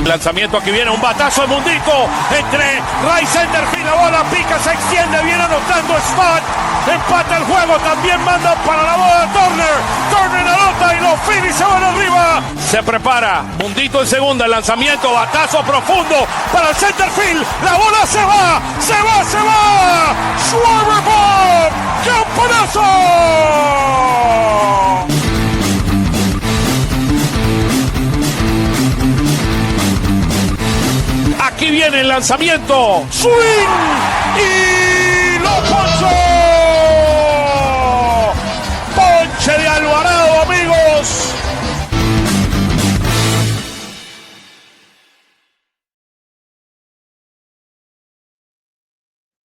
Lanzamiento, aquí viene un batazo de Mundito entre right center field, la bola pica, se extiende, viene anotando Scott, empata el juego, también manda para la bola Turner anota y los Phillies se van arriba. Se prepara, Mundito en segunda, el lanzamiento, batazo profundo para el center field, la bola se va, Schwarber Bob, ¡campanazo! Aquí viene el lanzamiento, swing y lo ponchó. Ponche de Alvarado, amigos.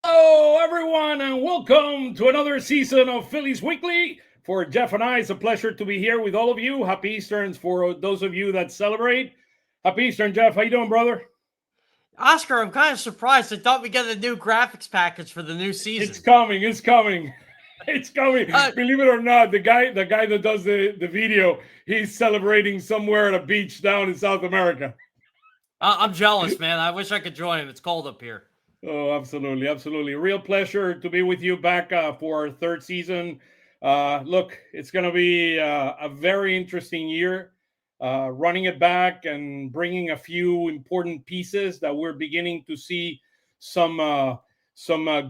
Hello, everyone, and welcome to another season of Phillies Weekly. For Jeff and I, it's a pleasure to be here with all of you. Happy Easterns for those of you that celebrate. Happy Eastern, Jeff. How you doing, brother? Oscar, I'm kind of surprised. I thought we got a new graphics package for the new season. It's coming. It's coming. Believe it or not, the guy that does the video, he's celebrating somewhere at a beach down in South America. I'm jealous, man. I wish I could join him. It's cold up here. Oh, absolutely. Absolutely. Real pleasure to be with you back for our third season. Look, it's going to be a very interesting year. Running it back and bringing a few important pieces that we're beginning to see some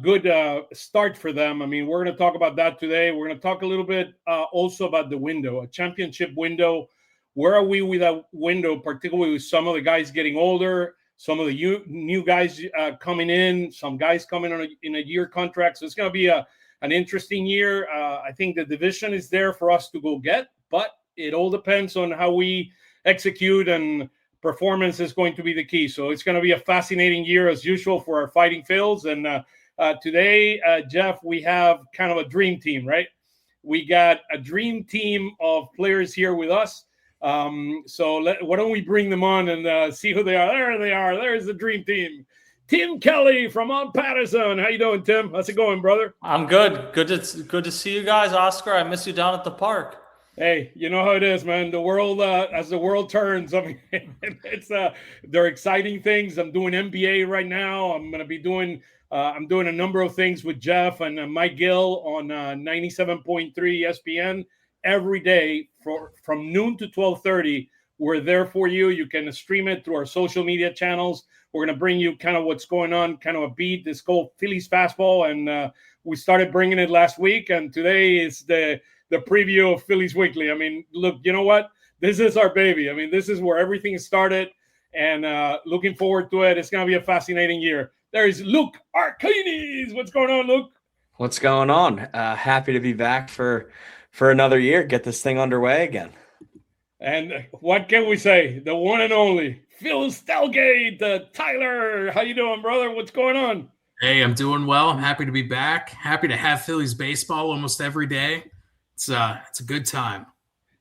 good start for them. I mean, we're going to talk about that today. We're going to talk a little bit also about the window, a championship window. Where are we with that window, particularly with some of the guys getting older, some of the new guys coming in, some guys coming on in a year contract. So it's going to be an interesting year. I think the division is there for us to go get, but it all depends on how we execute, and performance is going to be the key. So it's going to be a fascinating year as usual for our Fighting Phils. And today, Jeff, we have kind of a dream team, right? We got a dream team of players here with us. So why don't we bring them on and see who they are? There they are. There's the dream team. Tim Kelly from OnPattison. How you doing, Tim? How's it going, brother? I'm good. Good to see you guys, Oscar. I miss you down at the park. Hey, you know how it is, man. The world, as the world turns, I mean, they're exciting things. I'm doing NBA right now. I'm going to be doing a number of things with Jeff and Mike Gill on 97.3 ESPN every day from noon to 12:30. We're there for you. You can stream it through our social media channels. We're going to bring you kind of what's going on, kind of a beat. This called Phillies Fastball, and we started bringing it last week, and today is the preview of Phillies Weekly. I mean, look, you know what? This is our baby. I mean, this is where everything started, and looking forward to it. It's going to be a fascinating year. There's Luke Arcaini. What's going on, Luke? What's going on? Happy to be back for another year. Get this thing underway again. And what can we say? The one and only Phil Stelgate. Tyler, how you doing, brother? What's going on? Hey, I'm doing well. I'm happy to be back. Happy to have Phillies baseball almost every day. It's a good time.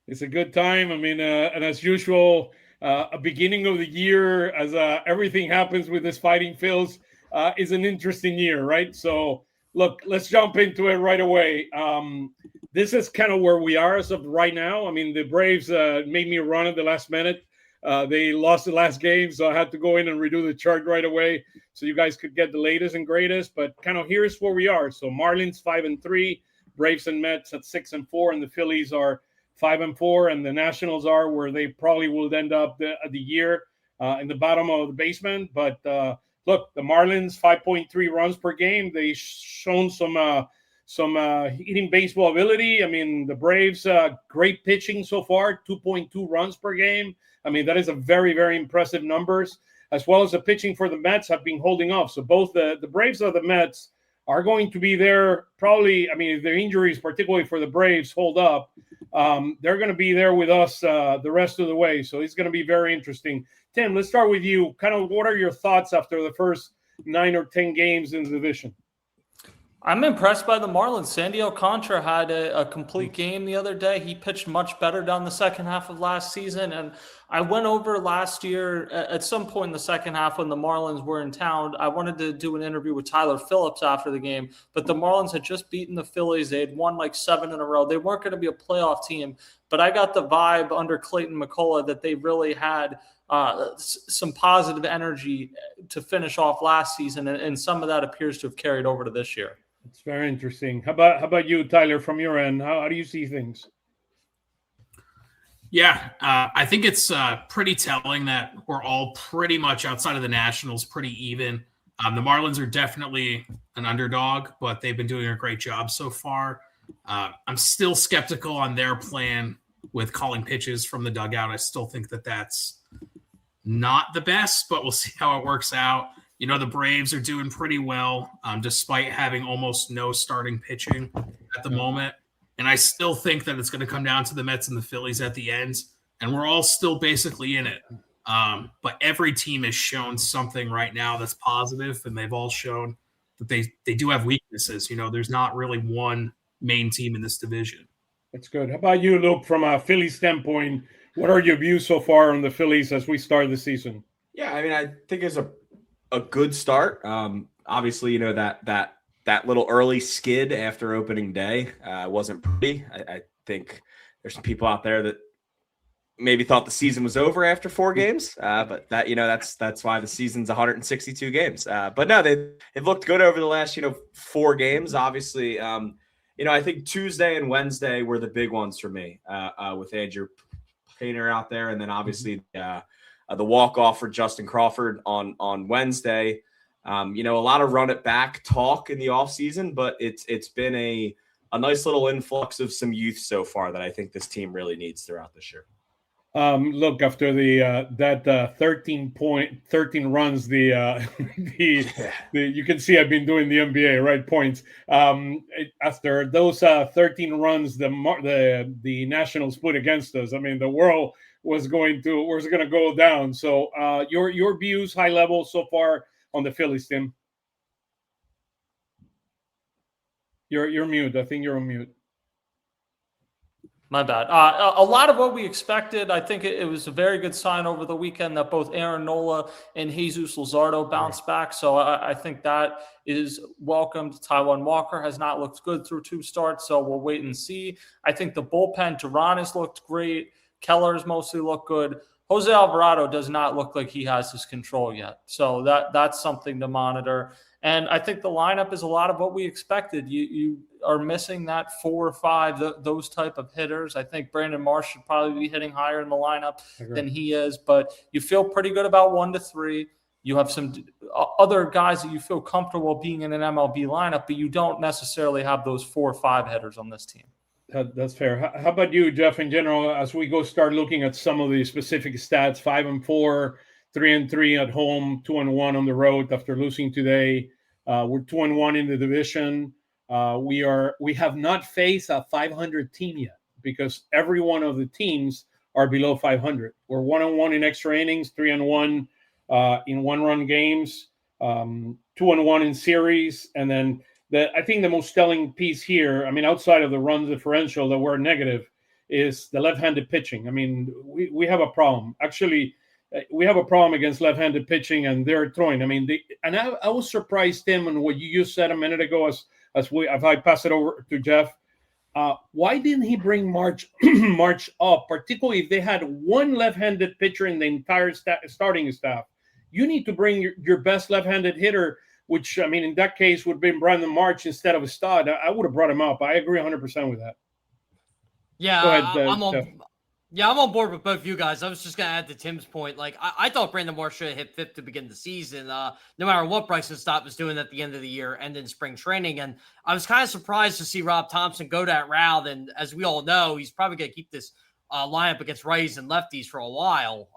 It's a good time. I mean, and as usual, a beginning of the year, as everything happens with this Fighting Phils, is an interesting year, right? So, look, let's jump into it right away. This is kind of where we are as of right now. I mean, the Braves made me run at the last minute. They lost the last game, so I had to go in and redo the chart right away so you guys could get the latest and greatest. But kind of here's where we are. So Marlins 5-3. Braves and Mets at 6-4, and the Phillies are 5-4, and the Nationals are where they probably will end up the year in the bottom of the basement. But look, the Marlins 5.3 runs per game. They've shown some hitting baseball ability. I mean, the Braves great pitching so far, 2.2 runs per game. I mean, that is a very, very impressive numbers, as well as the pitching for the Mets have been holding off. So both the Braves or the Mets are going to be there probably. I mean, if their injuries, particularly for the Braves, hold up, they're going to be there with us the rest of the way. So it's going to be very interesting. Tim, let's start with you. Kind of what are your thoughts after the first 9 or 10 games in the division? I'm impressed by the Marlins. Sandy Alcantara had a complete game the other day. He pitched much better down the second half of last season. And I went over last year at some point in the second half when the Marlins were in town. I wanted to do an interview with Tyler Phillips after the game, but the Marlins had just beaten the Phillies. They had won like 7 in a row. They weren't going to be a playoff team, but I got the vibe under Clayton McCullough that they really had some positive energy to finish off last season, and some of that appears to have carried over to this year. It's very interesting. How about you, Tyler, from your end? How do you see things? Yeah, I think it's pretty telling that we're all pretty much outside of the Nationals pretty even. The Marlins are definitely an underdog, but they've been doing a great job so far. I'm still skeptical on their plan with calling pitches from the dugout. I still think that that's not the best, but we'll see how it works out. You know, the Braves are doing pretty well despite having almost no starting pitching at the moment. And I still think that it's going to come down to the Mets and the Phillies at the end. And we're all still basically in it. But every team has shown something right now that's positive, and they've all shown that they do have weaknesses. You know, there's not really one main team in this division. That's good. How about you, Luke, from a Philly standpoint? What are your views so far on the Phillies as we start the season? Yeah, I mean, I think it's a good start. Obviously, you know, that little early skid after opening day wasn't pretty. I think there's some people out there that maybe thought the season was over after 4 games, but that, you know, that's why the season's 162 games. But no, they've looked good over the last, 4 games. Obviously, you know, I think Tuesday and Wednesday were the big ones for me with Andrew Painter out there, and then obviously the walk-off for Justin Crawford on Wednesday. You know, a lot of run it back talk in the offseason, but it's been a nice little influx of some youth so far that I think this team really needs throughout this year. Look, after that 13 runs, you can see I've been doing the NBA, right? Points. After those 13 runs, the Nationals put against us. I mean, the world was going to go down. So, your views, high level so far on the Phillies, Tim. You're mute. I think you're on mute. My bad. A lot of what we expected. I think it was a very good sign over the weekend that both Aaron Nola and Jesus Luzardo bounced back. So I think that is welcomed. Taijuan Walker has not looked good through 2 starts, so we'll wait and see. I think the bullpen, Duran has looked great. Keller's mostly looked good. Jose Alvarado does not look like he has his control yet. So that's something to monitor. And I think the lineup is a lot of what we expected. You are missing that 4 or 5, those type of hitters. I think Brandon Marsh should probably be hitting higher in the lineup than he is. But you feel pretty good about 1 to 3. You have some other guys that you feel comfortable being in an MLB lineup, but you don't necessarily have those 4 or 5 hitters on this team. That's fair. How about you, Jeff, in general, as we start looking at some of the specific stats, 5-4, 3-3 at home, 2-1 on the road after losing today. We're 2-1 in the division. We have not faced a 500 team yet because every one of the teams are below 500. We're 1-1 in extra innings, 3-1 in 1-run games, 2-1 in series, and then I think the most telling piece here, I mean, outside of the run differential that we're negative, is the left-handed pitching. I mean, we have a problem. Actually, we have a problem against left-handed pitching, and they're throwing. I mean, I was surprised, Tim, on what you just said a minute ago. As I pass it over to Jeff, why didn't he bring March up? Particularly if they had one left-handed pitcher in the entire starting staff, you need to bring your best left-handed hitter. Which, I mean, in that case, would have been Brandon March instead of a stud. I would have brought him up. I agree 100% with that. Yeah, go ahead, I'm on board with both of you guys. I was just going to add to Tim's point. Like, I thought Brandon Marsh should have hit 5th to begin the season, no matter what Bryson Stott was doing at the end of the year and in spring training. And I was kind of surprised to see Rob Thompson go that route. And as we all know, he's probably going to keep this lineup against righties and lefties for a while.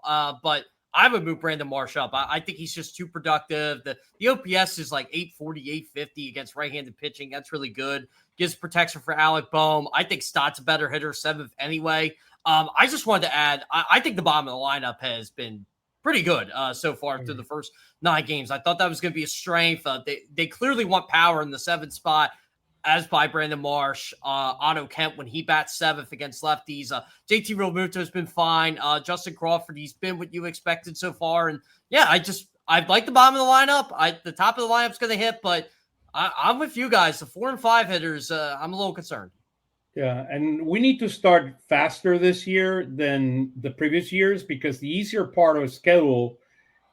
But I would move Brandon Marsh up. I think he's just too productive. The OPS is like 840, 850 against right-handed pitching. That's really good. Gives protection for Alec Boehm. I think Stott's a better hitter, 7th anyway. I just wanted to add, I think the bottom of the lineup has been pretty good so far through the first 9 games. I thought that was going to be a strength. They clearly want power in the 7th spot, as by Brandon Marsh, Otto Kemp when he bats 7th against lefties. JT Realmuto has been fine. Justin Crawford, he's been what you expected so far. And yeah, I like the bottom of the lineup. The top of the lineup's going to hit, but I'm with you guys. The 4 and 5 hitters, I'm a little concerned. Yeah, and we need to start faster this year than the previous years because the easier part of the schedule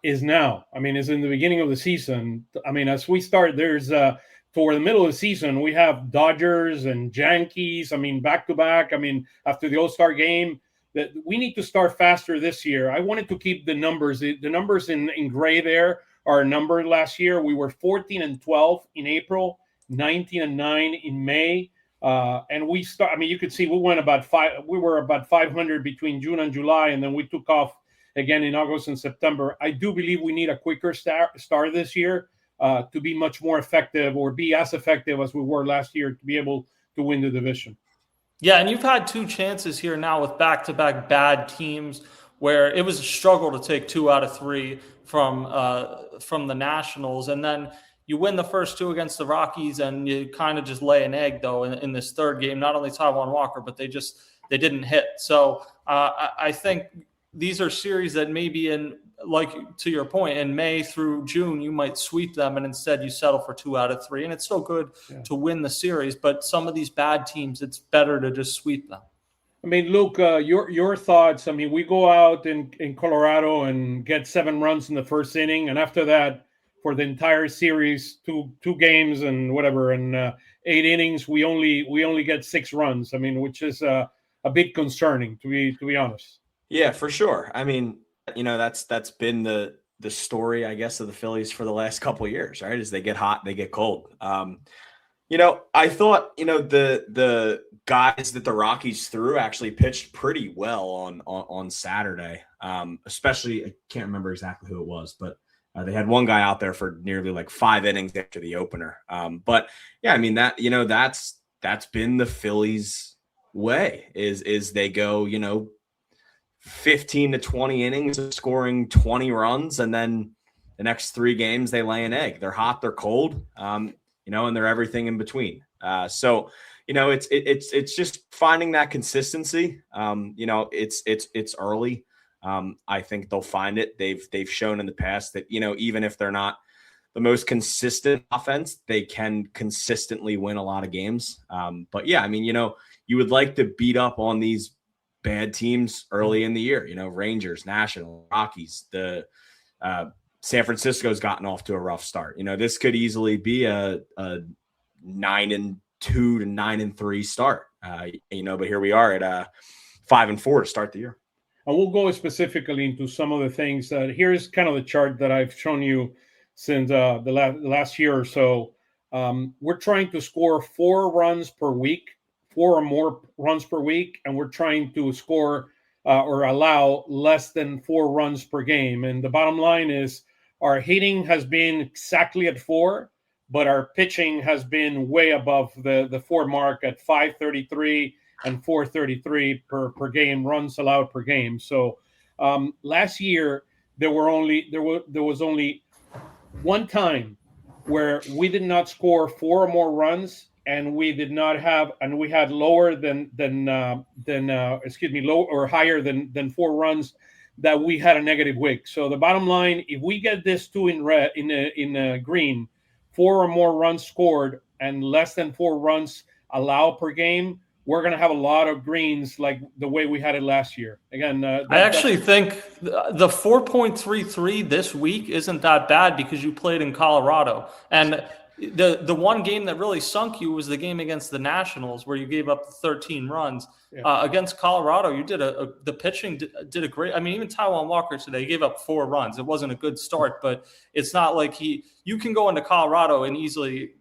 is now. I mean, is in the beginning of the season. I mean, as we start, there's toward the middle of the season, we have Dodgers and Yankees. I mean, back to back. I mean, after the All-Star game, that we need to start faster this year. I wanted to keep the numbers. The numbers in gray there are a number last year. We were 14-12 in April, 19-9 in May. And we start. I mean, you could see we went about five. We were about 500 between June and July, and then we took off again in August and September. I do believe we need a quicker start this year to be much more effective or be as effective as we were last year to be able to win the division. Yeah, and you've had 2 chances here now with back-to-back bad teams where it was a struggle to take 2 out of 3 from the Nationals, and then you win the first 2 against the Rockies, and you kind of just lay an egg, though, in this third game. Not only Taijuan Walker, but they didn't hit. So I think these are series that maybe to your point, in May through June, you might sweep them, and instead you settle for 2 out of 3. And it's still good to win the series, but some of these bad teams, it's better to just sweep them. I mean, Luke, your thoughts. I mean, we go out in Colorado and get 7 runs in the first inning, and after that, for the entire series, two games and whatever, and 8 innings, we only get 6 runs. I mean, which is a bit concerning, to be honest. Yeah, for sure. I mean, that's been the story, I guess, of the Phillies for the last couple of years, right? As they get hot, they get cold. I thought, the guys that the Rockies threw actually pitched pretty well on Saturday. Especially, I can't remember exactly who it was, but they had one guy out there for nearly like 5 innings after the opener. But yeah, I mean that's been the Phillies' way is they go, 15 to 20 innings of scoring 20 runs, and then the next 3 games they lay an egg. They're hot, they're cold, and they're everything in between. So it's just finding that consistency. It's early. I think they'll find it. They've shown in the past that, even if they're not the most consistent offense, they can consistently win a lot of games. But yeah, I mean, you would like to beat up on these bad teams early in the year, Rangers, Nationals, Rockies, the San Francisco's gotten off to a rough start. This could easily be a 9-2 to 9-3 start. But here we are at 5-4 to start the year. And we'll go specifically into some of the things. Here's kind of the chart that I've shown you since the last year or so. We're trying to score 4 runs per week, 4 or more runs per week, and we're trying to score or allow less than 4 runs per game. And the bottom line is our hitting has been exactly at 4, but our pitching has been way above the 4 mark at 533 and 433 per game, runs allowed per game. So last year there was only one time where we did not score 4 or more runs, and we did not have, and we had lower low or higher than 4 runs that we had a negative WIC. So the bottom line, if we get this 2 in red in green, 4 or more runs scored and less than 4 runs allowed per game, we're going to have a lot of greens like the way we had it last year. Again, I actually think the 4.33 this week isn't that bad because you played in Colorado. And the one game that really sunk you was the game against the Nationals where you gave up 13 runs. Yeah. Against Colorado, you did the pitching did a great. I mean, even Taijuan Walker today gave up 4 runs. It wasn't a good start, but it's not like you can go into Colorado and easily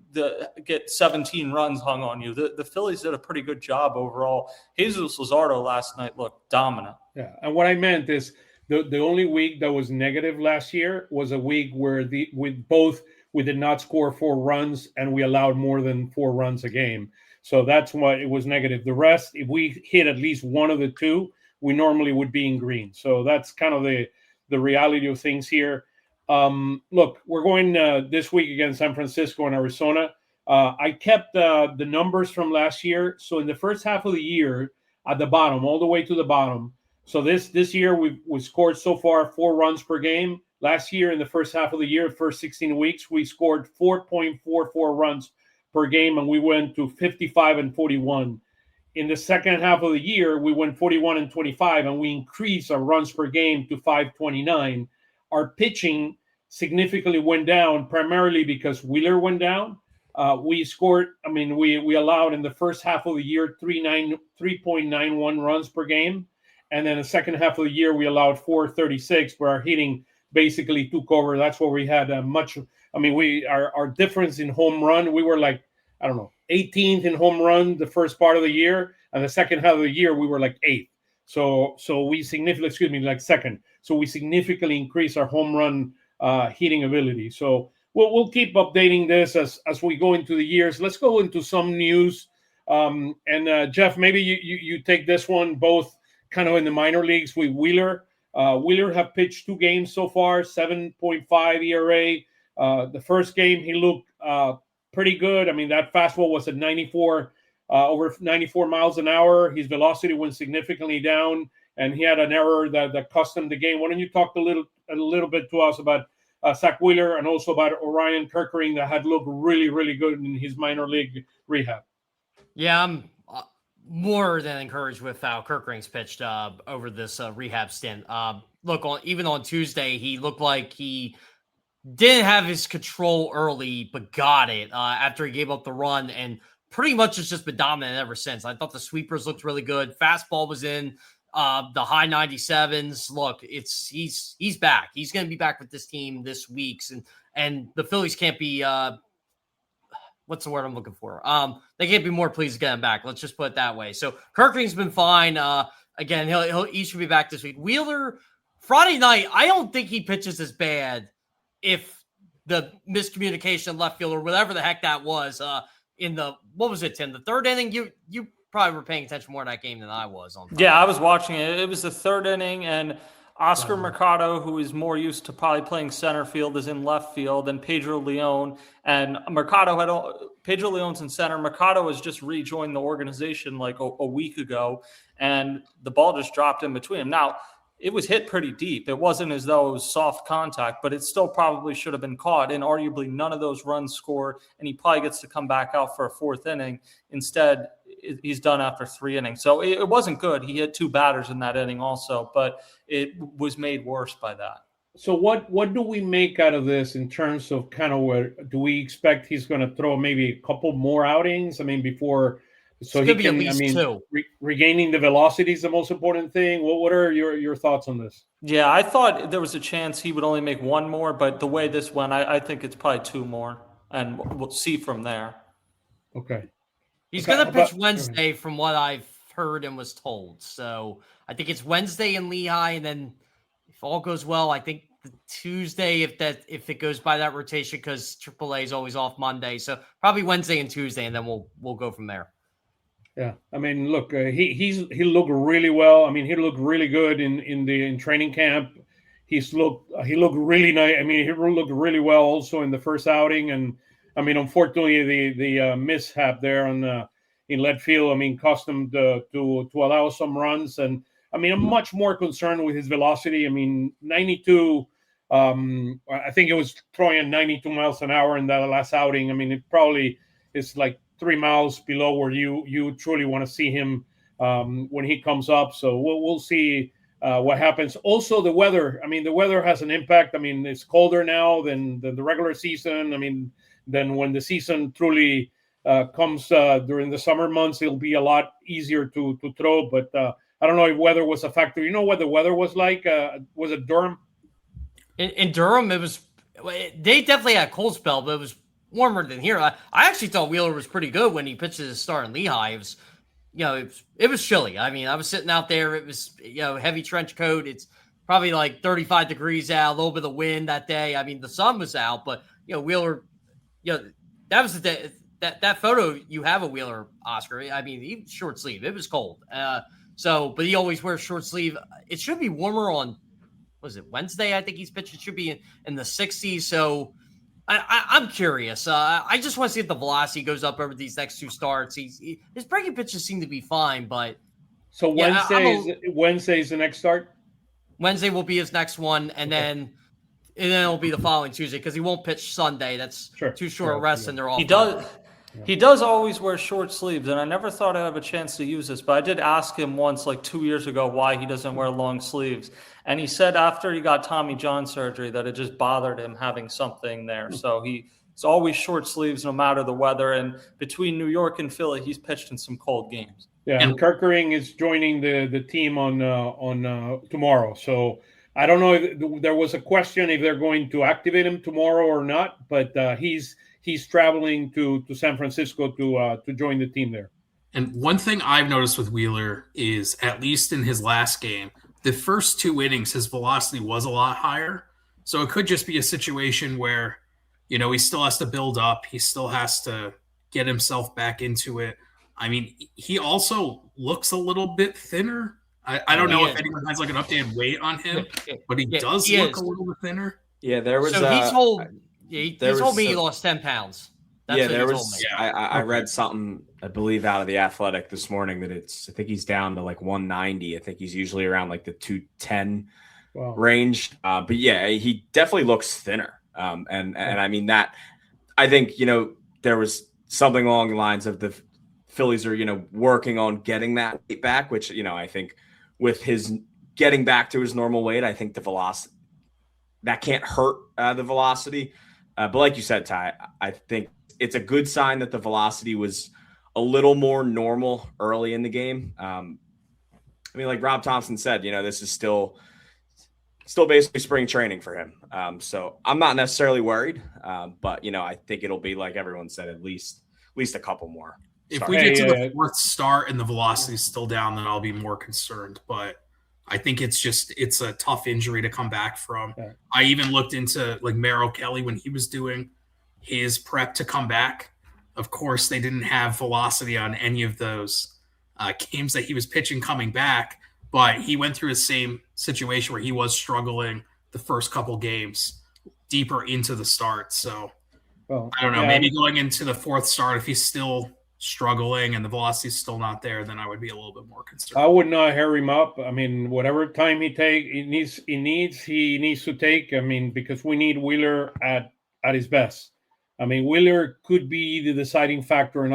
get 17 runs hung on you. The Phillies did a pretty good job overall. Jesus Luzardo last night looked dominant. Yeah, and what I meant is the only week that was negative last year was a week where we did not score 4 runs and we allowed more than 4 runs a game. So that's why it was negative. The rest, if we hit at least one of the 2, we normally would be in green. So that's kind of the reality of things here. Look, we're going this week against San Francisco and Arizona. I kept the numbers from last year. So in the first half of the year, at the bottom, all the way to the bottom. So this year we scored so far 4 runs per game. Last year in the first half of the year, first 16 weeks, we scored 4.44 runs per game, and we went to 55 and 41. in the second half of the year, we went 41-25, and we increased our runs per game to 529. Our pitching significantly went down, primarily because Wheeler went down. We scored, we allowed in the first half of the year 3.91 runs per game. And then the second half of the year, we allowed 436, but our hitting basically took over. That's where we had our difference in home run, we were like, 18th in home run the first part of the year, and the second half of the year we were like 8th. So we significantly, second. So we significantly increased our home run hitting ability. So we'll keep updating this as we go into the years. Let's go into some news. And Jeff, maybe you take this one, both kind of in the minor leagues with Wheeler. Wheeler have pitched 2 games so far, 7.5 ERA. The first game he looked pretty good. That fastball was at 94, over 94 miles an hour. His velocity went significantly down, and he had an error that cost him the game. Why don't you talk a little bit to us about Zach Wheeler, and also about Orion Kirkering, that had looked really, really good in his minor league rehab? Yeah, I'm more than encouraged with how Kirkering's pitched over this rehab stint. Even on Tuesday, he looked like he didn't have his control early, but got it after he gave up the run, and pretty much has just been dominant ever since. I thought the sweepers looked really good. Fastball was in the high 97s. Look, he's back. He's going to be back with this team this week, and the Phillies can't be what's the word I'm looking for? They can't be more pleased to get him back. Let's just put it that way. So Kirkering's been fine. Again, he should be back this week. Wheeler, Friday night, I don't think he pitches as bad if the miscommunication left field or whatever the heck that was in the, what was it, Tim? The third inning? You probably were paying attention more in that game than I was on Friday. Yeah, I was watching it. It was the third inning, and Oscar Mercado, who is more used to probably playing center field, is in left field, and Pedro Leon. And Pedro Leon's in center. Mercado has just rejoined the organization like a week ago, and the ball just dropped in between them. Now, it was hit pretty deep. It wasn't as though it was soft contact, but it still probably should have been caught. And arguably none of those runs scored, and he probably gets to come back out for a 4th inning. Instead, he's done after 3 innings. So it wasn't good. He had 2 batters in that inning also, but it was made worse by that. So what do we make out of this in terms of kind of where do we expect he's going to throw maybe a couple more outings? Before, so he can, at least 2. Regaining the velocity is the most important thing. What are your thoughts on this? Yeah, I thought there was a chance he would only make 1 more, but the way this went, I think it's probably 2 more, and we'll see from there. Okay. He's going to pitch Wednesday from what I've heard and was told. So I think it's Wednesday in Lehigh, and then if all goes well, I think the Tuesday, if it goes by that rotation, because AAA is always off Monday. So probably Wednesday and Tuesday, and then we'll go from there. Yeah, look, he looked really well. He looked really good in training camp. He looked really nice. He looked really well also in the first outing. And unfortunately, the mishap there in left field, cost him to allow some runs. And I'm much more concerned with his velocity. 92. I think it was throwing at 92 miles an hour in that last outing. It probably is like 3 miles below where you truly want to see him when he comes up. So we'll see what happens. Also, the weather. The weather has an impact. It's colder now than the regular season. Than when the season truly comes during the summer months. It'll be a lot easier to throw. But I don't know if weather was a factor. You know what the weather was like? Was it Durham? In Durham, they definitely had a cold spell, but it was warmer than here. I actually thought Wheeler was pretty good when he pitched his start in Lehigh. It was chilly. I was sitting out there. It was heavy trench coat. It's probably like 35 degrees out. A little bit of wind that day. The sun was out, but Wheeler. That was the day, that photo you have of Wheeler, Oscar. He short sleeve. It was cold. But he always wears short sleeve. It should be warmer on. Was it Wednesday? I think he's pitched. It should be in the 60s. So. I'm curious. I just want to see if the velocity goes up over these next 2 starts. His breaking pitches seem to be fine, but so Wednesday's the next start. Wednesday will be his next one, and then it'll be the following Tuesday because he won't pitch Sunday. That's too short a rest, and they're all. He does always wear short sleeves, and I never thought I'd have a chance to use this, but I did ask him once, like 2 years ago, why he doesn't wear long sleeves. And he said after he got Tommy John surgery that it just bothered him having something there. So it's always short sleeves no matter the weather. And between New York and Philly, he's pitched in some cold games. Yeah, and Kerkering is joining the team on tomorrow. So I don't know if there was a question if they're going to activate him tomorrow or not, but he's traveling to San Francisco to join the team there. And one thing I've noticed with Wheeler is, at least in his last game, the first 2 innings, his velocity was a lot higher. So it could just be a situation where, he still has to build up. He still has to get himself back into it. I mean, he also looks a little bit thinner. I don't know if anyone has like an updated weight on him, but he does look a little bit thinner. Yeah, there was. So he told me he lost 10 pounds. That's what he told me. I read something, I believe, out of The Athletic this morning that I think he's down to like 190. I think he's usually around like the 210 range. But yeah, he definitely looks thinner. And I mean that, I think, there was something along the lines of the Phillies are, working on getting that weight back, which, I think with his getting back to his normal weight, I think the velocity that can't hurt the velocity. But like you said, Ty, I think it's a good sign that the velocity was a little more normal early in the game. I mean, like Rob Thompson said, this is still basically spring training for him. So I'm not necessarily worried, but I think it'll be, like everyone said, at least a couple more. If we get to the fourth start and the velocity is still down, then I'll be more concerned. But I think it's a tough injury to come back from. Yeah. I even looked into like Merrill Kelly when he was doing his prep to come back. Of course, they didn't have velocity on any of those games that he was pitching coming back, but he went through the same situation where he was struggling the first couple games deeper into the start. So I don't know, maybe going into the fourth start, if he's still struggling and the velocity is still not there, then I would be a little bit more concerned. I would not hurry him up. I mean, whatever time he needs to take. I mean, because we need Wheeler at his best. I mean, Wheeler could be the deciding factor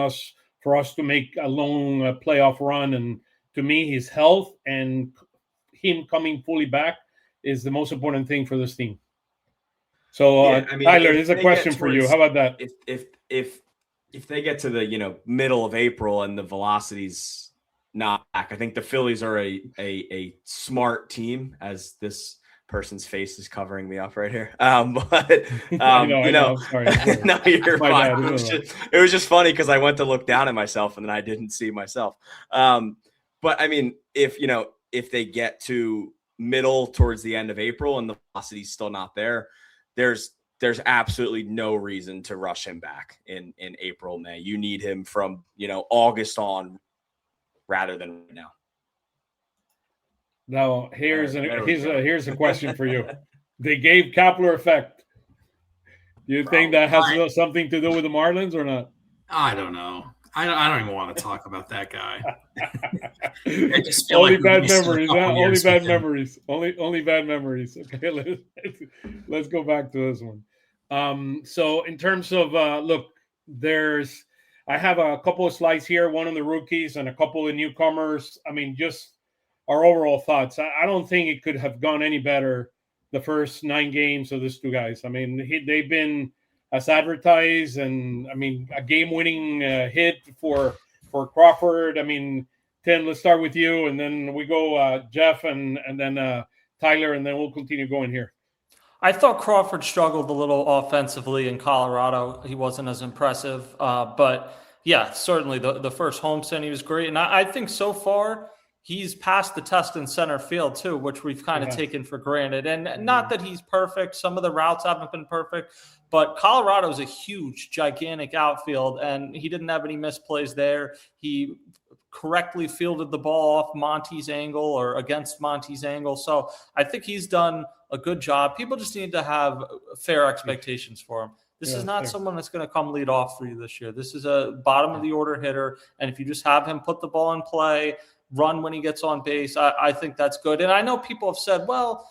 for us to make a long playoff run. And to me, his health and him coming fully back is the most important thing for this team. So, Tyler, there's a question for you. How about that? If they get to the middle of April and the velocity's not back, I think the Phillies are a smart team, as this person's face is covering me up right here. But I know. Sorry. No, you're fine. It was just funny because I went to look down at myself and then I didn't see myself. But I mean, if they get to middle towards the end of April and the velocity's still not there, there's absolutely no reason to rush him back in April, May. You need him from, August on rather than right now. Now, here's a question for you. They gave Kepler effect. Do you think that has something to do with the Marlins or not? I don't know. I don't even want to talk about that guy. Only bad memories. Only bad memories. Only bad memories. Okay, let's go back to this one. So in terms of look, I have a couple of slides here, one on the rookies and a couple of newcomers. I mean, just our overall thoughts. I don't think it could have gone any better the first 9 games of these two guys. I mean, they've been as advertised, and I mean, a game-winning hit for Crawford. I mean, Tim, let's start with you, and then we go Jeff, and then Tyler, and then we'll continue going here. I thought Crawford struggled a little offensively in Colorado. He wasn't as impressive, but yeah, certainly the first homestand he was great, and I think so far he's passed the test in center field too, which we've kind of taken for granted. And not that he's perfect. Some of the routes haven't been perfect, but Colorado is a huge, gigantic outfield, and he didn't have any misplays there. He correctly fielded the ball off Monty's angle or against Monty's angle. So I think he's done a good job. People just need to have fair expectations for him. This is not someone that's going to come lead off for you this year. This is a bottom of the order hitter. And if you just have him put the ball in play, run when he gets on base, I think that's good. And I know people have said, well,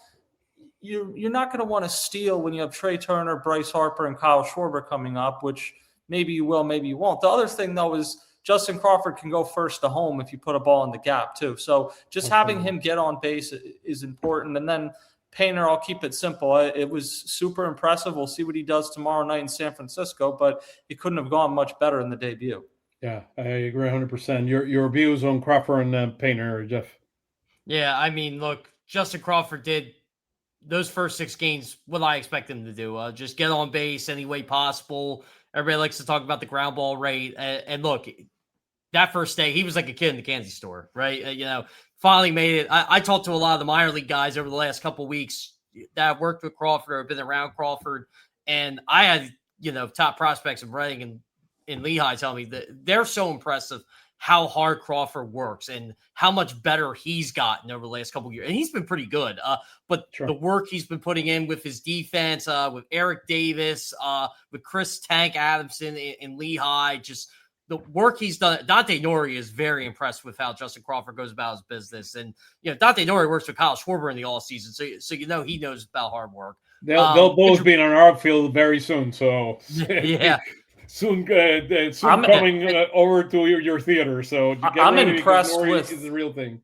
you're not going to want to steal when you have Trey Turner, Bryce Harper, and Kyle Schwarber coming up, which maybe you will, maybe you won't. The other thing, though, is Justin Crawford can go first to home if you put a ball in the gap, too. So just having him get on base is important. And then Painter, I'll keep it simple. It was super impressive. We'll see what he does tomorrow night in San Francisco, but he couldn't have gone much better in the debut. Yeah, I agree 100%. Your views on Crawford and Painter, Jeff? Yeah, I mean, look, Justin Crawford did those first 6 games what I expect him to do. Just get on base any way possible. Everybody likes to talk about the ground ball rate. And look, that first day, he was like a kid in the candy store, right? Finally made it. I talked to a lot of the minor league guys over the last couple of weeks that worked with Crawford or been around Crawford. And I had, top prospects of Reading and in Lehigh tell me that they're so impressive how hard Crawford works and how much better he's gotten over the last couple of years. And he's been pretty good. But the work he's been putting in with his defense, with Eric Davis, with Chris Tank Adamson in Lehigh, just the work he's done. Dante Nori is very impressed with how Justin Crawford goes about his business. And, Dante Nori works with Kyle Schwarber in the all season. So he knows about hard work. They'll both be in our outfield very soon. So yeah. Soon coming over to your theater. So I'm impressed with the real thing.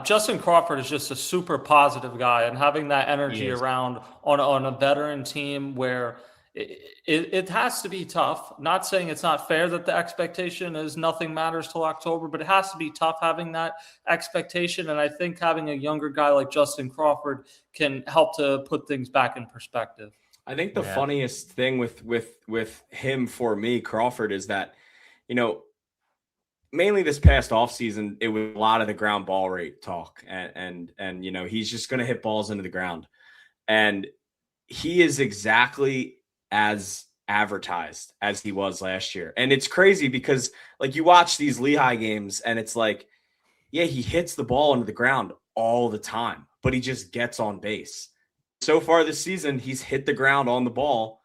Justin Crawford is just a super positive guy, and having that energy around on a veteran team where it has to be tough. Not saying it's not fair that the expectation is nothing matters till October, but it has to be tough having that expectation. And I think having a younger guy like Justin Crawford can help to put things back in perspective. I think the funniest thing with him for me, Crawford, is that, mainly this past offseason, it was a lot of the ground ball rate talk. And he's just going to hit balls into the ground. And he is exactly as advertised as he was last year. And it's crazy because, you watch these Lehigh games and it's like, yeah, he hits the ball into the ground all the time, but he just gets on base. So far this season, he's hit the ground on the ball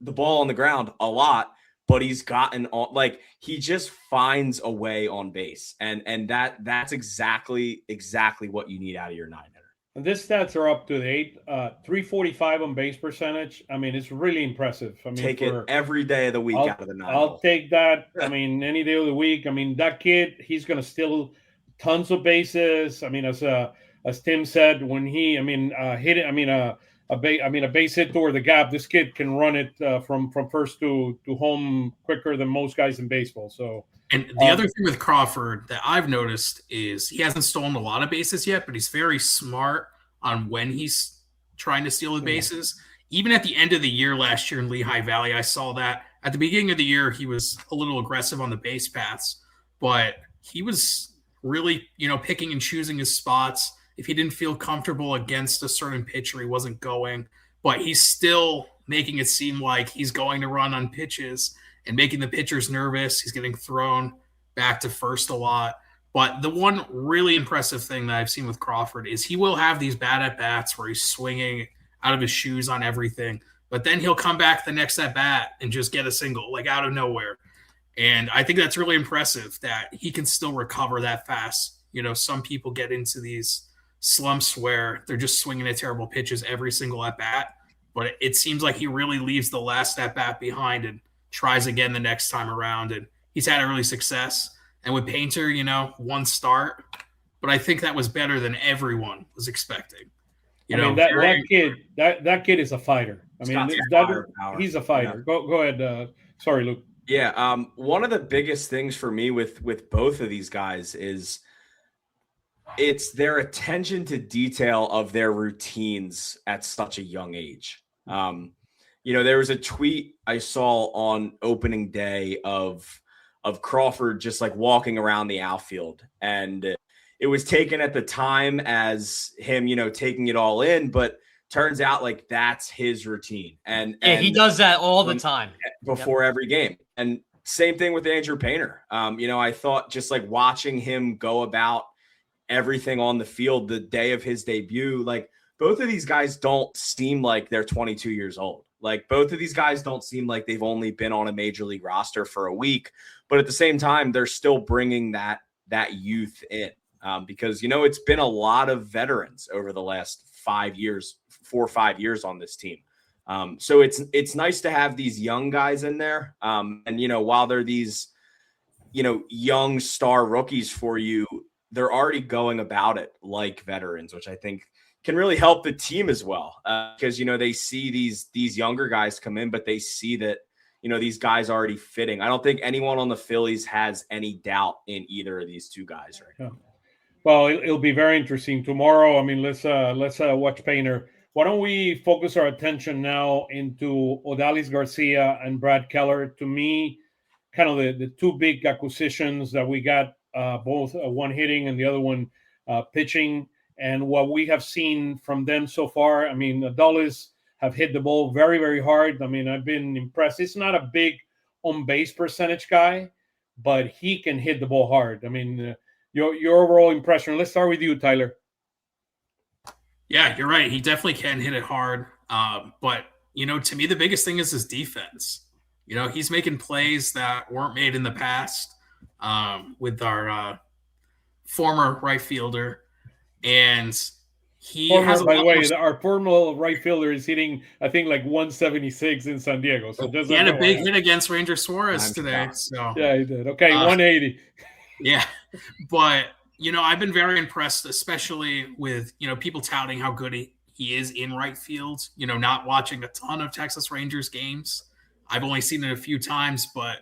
on the ground a lot, but he's gotten on, he just finds a way on base. And that's exactly what you need out of your 9-hitter. And these stats are up to date. 345 on base percentage. I mean, it's really impressive. I mean, take it every day of the week out of the 9. I'll take that. I mean, any day of the week. I mean, that kid, he's going to steal tons of bases. I mean, as Tim said, when he, hit it. A base hit toward the gap. This kid can run it from first to home quicker than most guys in baseball. So, and the other thing with Crawford that I've noticed is he hasn't stolen a lot of bases yet, but he's very smart on when he's trying to steal the bases. Even at the end of the year last year in Lehigh Valley, I saw that at the beginning of the year he was a little aggressive on the base paths, but he was really, picking and choosing his spots. If he didn't feel comfortable against a certain pitcher, he wasn't going. But he's still making it seem like he's going to run on pitches and making the pitchers nervous. He's getting thrown back to first a lot. But the one really impressive thing that I've seen with Crawford is he will have these bad at-bats where he's swinging out of his shoes on everything. But then he'll come back the next at-bat and just get a single, out of nowhere. And I think that's really impressive that he can still recover that fast. Some people get into these slumps where they're just swinging at terrible pitches every single at bat, but it seems like he really leaves the last at bat behind and tries again the next time around. And he's had early success. And with Painter, one start, but I think that was better than everyone was expecting. That kid is a fighter. He's a fighter. Yeah. Go ahead. Sorry, Luke. Yeah. One of the biggest things for me with both of these guys is it's their attention to detail of their routines at such a young age. There was a tweet I saw on opening day of Crawford just walking around the outfield, and it was taken at the time as him, taking it all in, but turns out that's his routine. And he does that all the time before every game. And same thing with Andrew Painter. I thought just watching him go about everything on the field the day of his debut, both of these guys don't seem like they're 22 years old. Both of these guys don't seem like they've only been on a major league roster for a week, but at the same time, they're still bringing that youth in because, it's been a lot of veterans over the last 4 or 5 years on this team. So it's nice to have these young guys in there. And, you know, while they're these, you know, young star rookies for you, they're already going about it like veterans, which I think can really help the team as well. Because, you know, they see these younger guys come in, but they see that, you know, these guys already fitting. I don't think anyone on the Phillies has any doubt in either of these two guys right now. Well, it'll be very interesting tomorrow. I mean, let's watch Painter. Why don't we focus our attention now into Odalis Garcia and Brad Keller? To me, kind of the two big acquisitions that we got, both one hitting and the other one pitching, and what we have seen from them so far. I mean, Odalis have hit the ball very, very hard. I mean, I've been impressed. He's not a big on-base percentage guy, but he can hit the ball hard. I mean, your overall impression. Let's start with you, Tyler. Yeah, you're right. He definitely can hit it hard. But, you know, to me, the biggest thing is his defense. You know, he's making plays that weren't made in the past with our former right fielder. And by the way, our former right fielder is hitting, I think, like 176 in San Diego. So he had a big hit against Ranger Suarez today. So yeah, he did. Okay, 180. Yeah, but you know, I've been very impressed, especially with, you know, people touting how good he is in right field. You know, not watching a ton of Texas Rangers games. I've only seen it a few times, but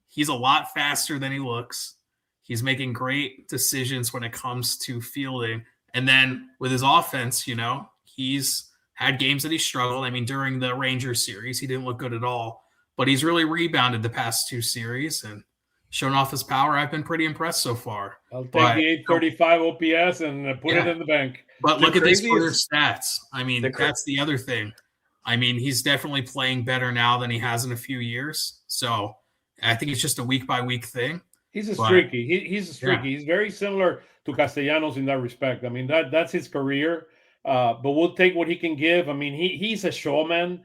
he's a lot faster than he looks. He's making great decisions when it comes to fielding. And then with his offense, you know, he's had games that he struggled. I mean, during the Rangers series, he didn't look good at all. But he's really rebounded the past two series and shown off his power. I've been pretty impressed so far. I'll take the 835 OPS and put it in the bank. But look at these career stats. I mean, that's the other thing. I mean, he's definitely playing better now than he has in a few years. So I think it's just a week-by-week thing. He's a streaky. He's a streaky. Yeah. He's very similar to Castellanos in that respect. I mean, that's his career. But we'll take what he can give. I mean, he's a showman.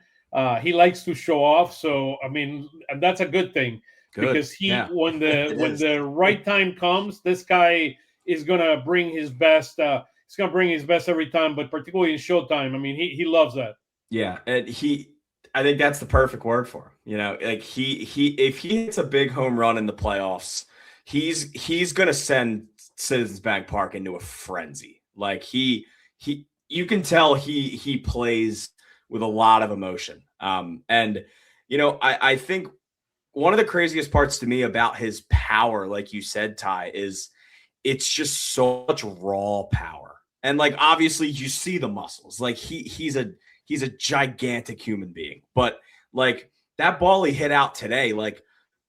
He likes to show off. So, I mean, and that's a good thing. Good. Because when the right time comes, this guy is gonna bring his best. He's gonna bring his best every time, but particularly in showtime. I mean, he loves that. Yeah, and I think that's the perfect word for him. You know, like if he hits a big home run in the playoffs, he's gonna send Citizens Bank Park into a frenzy. Like you can tell he plays with a lot of emotion. And you know, I think one of the craziest parts to me about his power, like you said, Ty, is it's just so much raw power. And like, obviously you see the muscles, like he's a gigantic human being, but like that ball he hit out today, like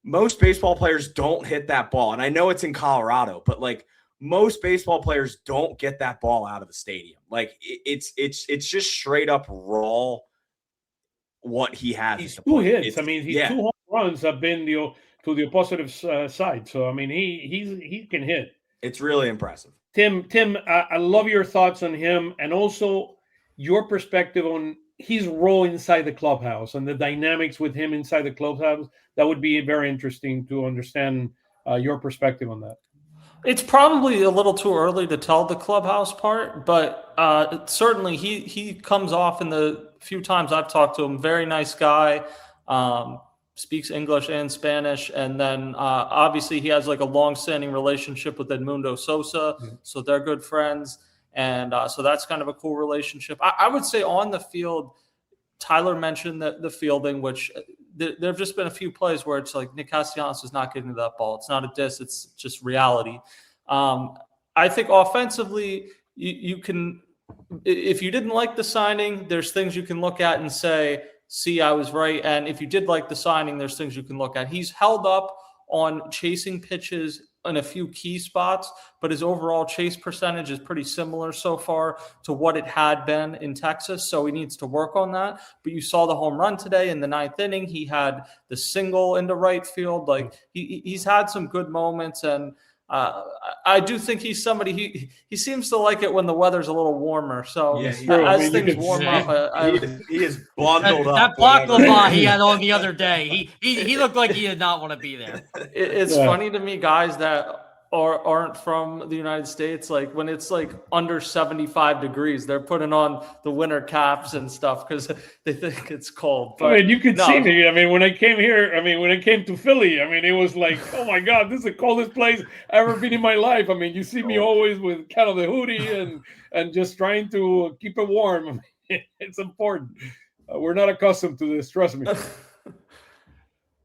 most baseball players don't hit that ball. And I know it's in Colorado, but like most baseball players don't get that ball out of the stadium. Like it's just straight up raw what he has. He's two hits. I mean, he's 2 home runs have been to the positive side. So I mean, he can hit. It's really impressive. Tim, I love your thoughts on him, and also your perspective on his role inside the clubhouse and the dynamics with him inside the clubhouse. That would be very interesting to understand your perspective on that. It's probably a little too early to tell the clubhouse part, but certainly he comes off in the few times I've talked to him. Very nice guy, speaks English and Spanish. And then obviously he has like a long-standing relationship with Edmundo Sosa, so they're good friends. And so that's kind of a cool relationship. I would say on the field, Tyler mentioned the fielding, which there have just been a few plays where it's like Nick Castellanos is not getting to that ball. It's not a diss. It's just reality. I think offensively, you can, if you didn't like the signing, there's things you can look at and say, see, I was right. And if you did like the signing, there's things you can look at. He's held up on chasing pitches in a few key spots, but his overall chase percentage is pretty similar so far to what it had been in Texas. So he needs to work on that. But you saw the home run today in the 9th inning. He had the single into right field. Like he's had some good moments, and I do think he's somebody. He seems to like it when the weather's a little warmer. So as things warm up, he is bundled up. That baklava he had on the other day, he looked like he did not want to be there. It's funny to me, guys, that aren't from the United States, like when it's like under 75 degrees, they're putting on the winter caps and stuff because they think it's cold. But I mean, you could see me. I mean, when I came here, when I came to Philly, it was like, oh my God, this is the coldest place I've ever been in my life. I mean, you see me always with kind of the hoodie and just trying to keep it warm. It's important. We're not accustomed to this, trust me.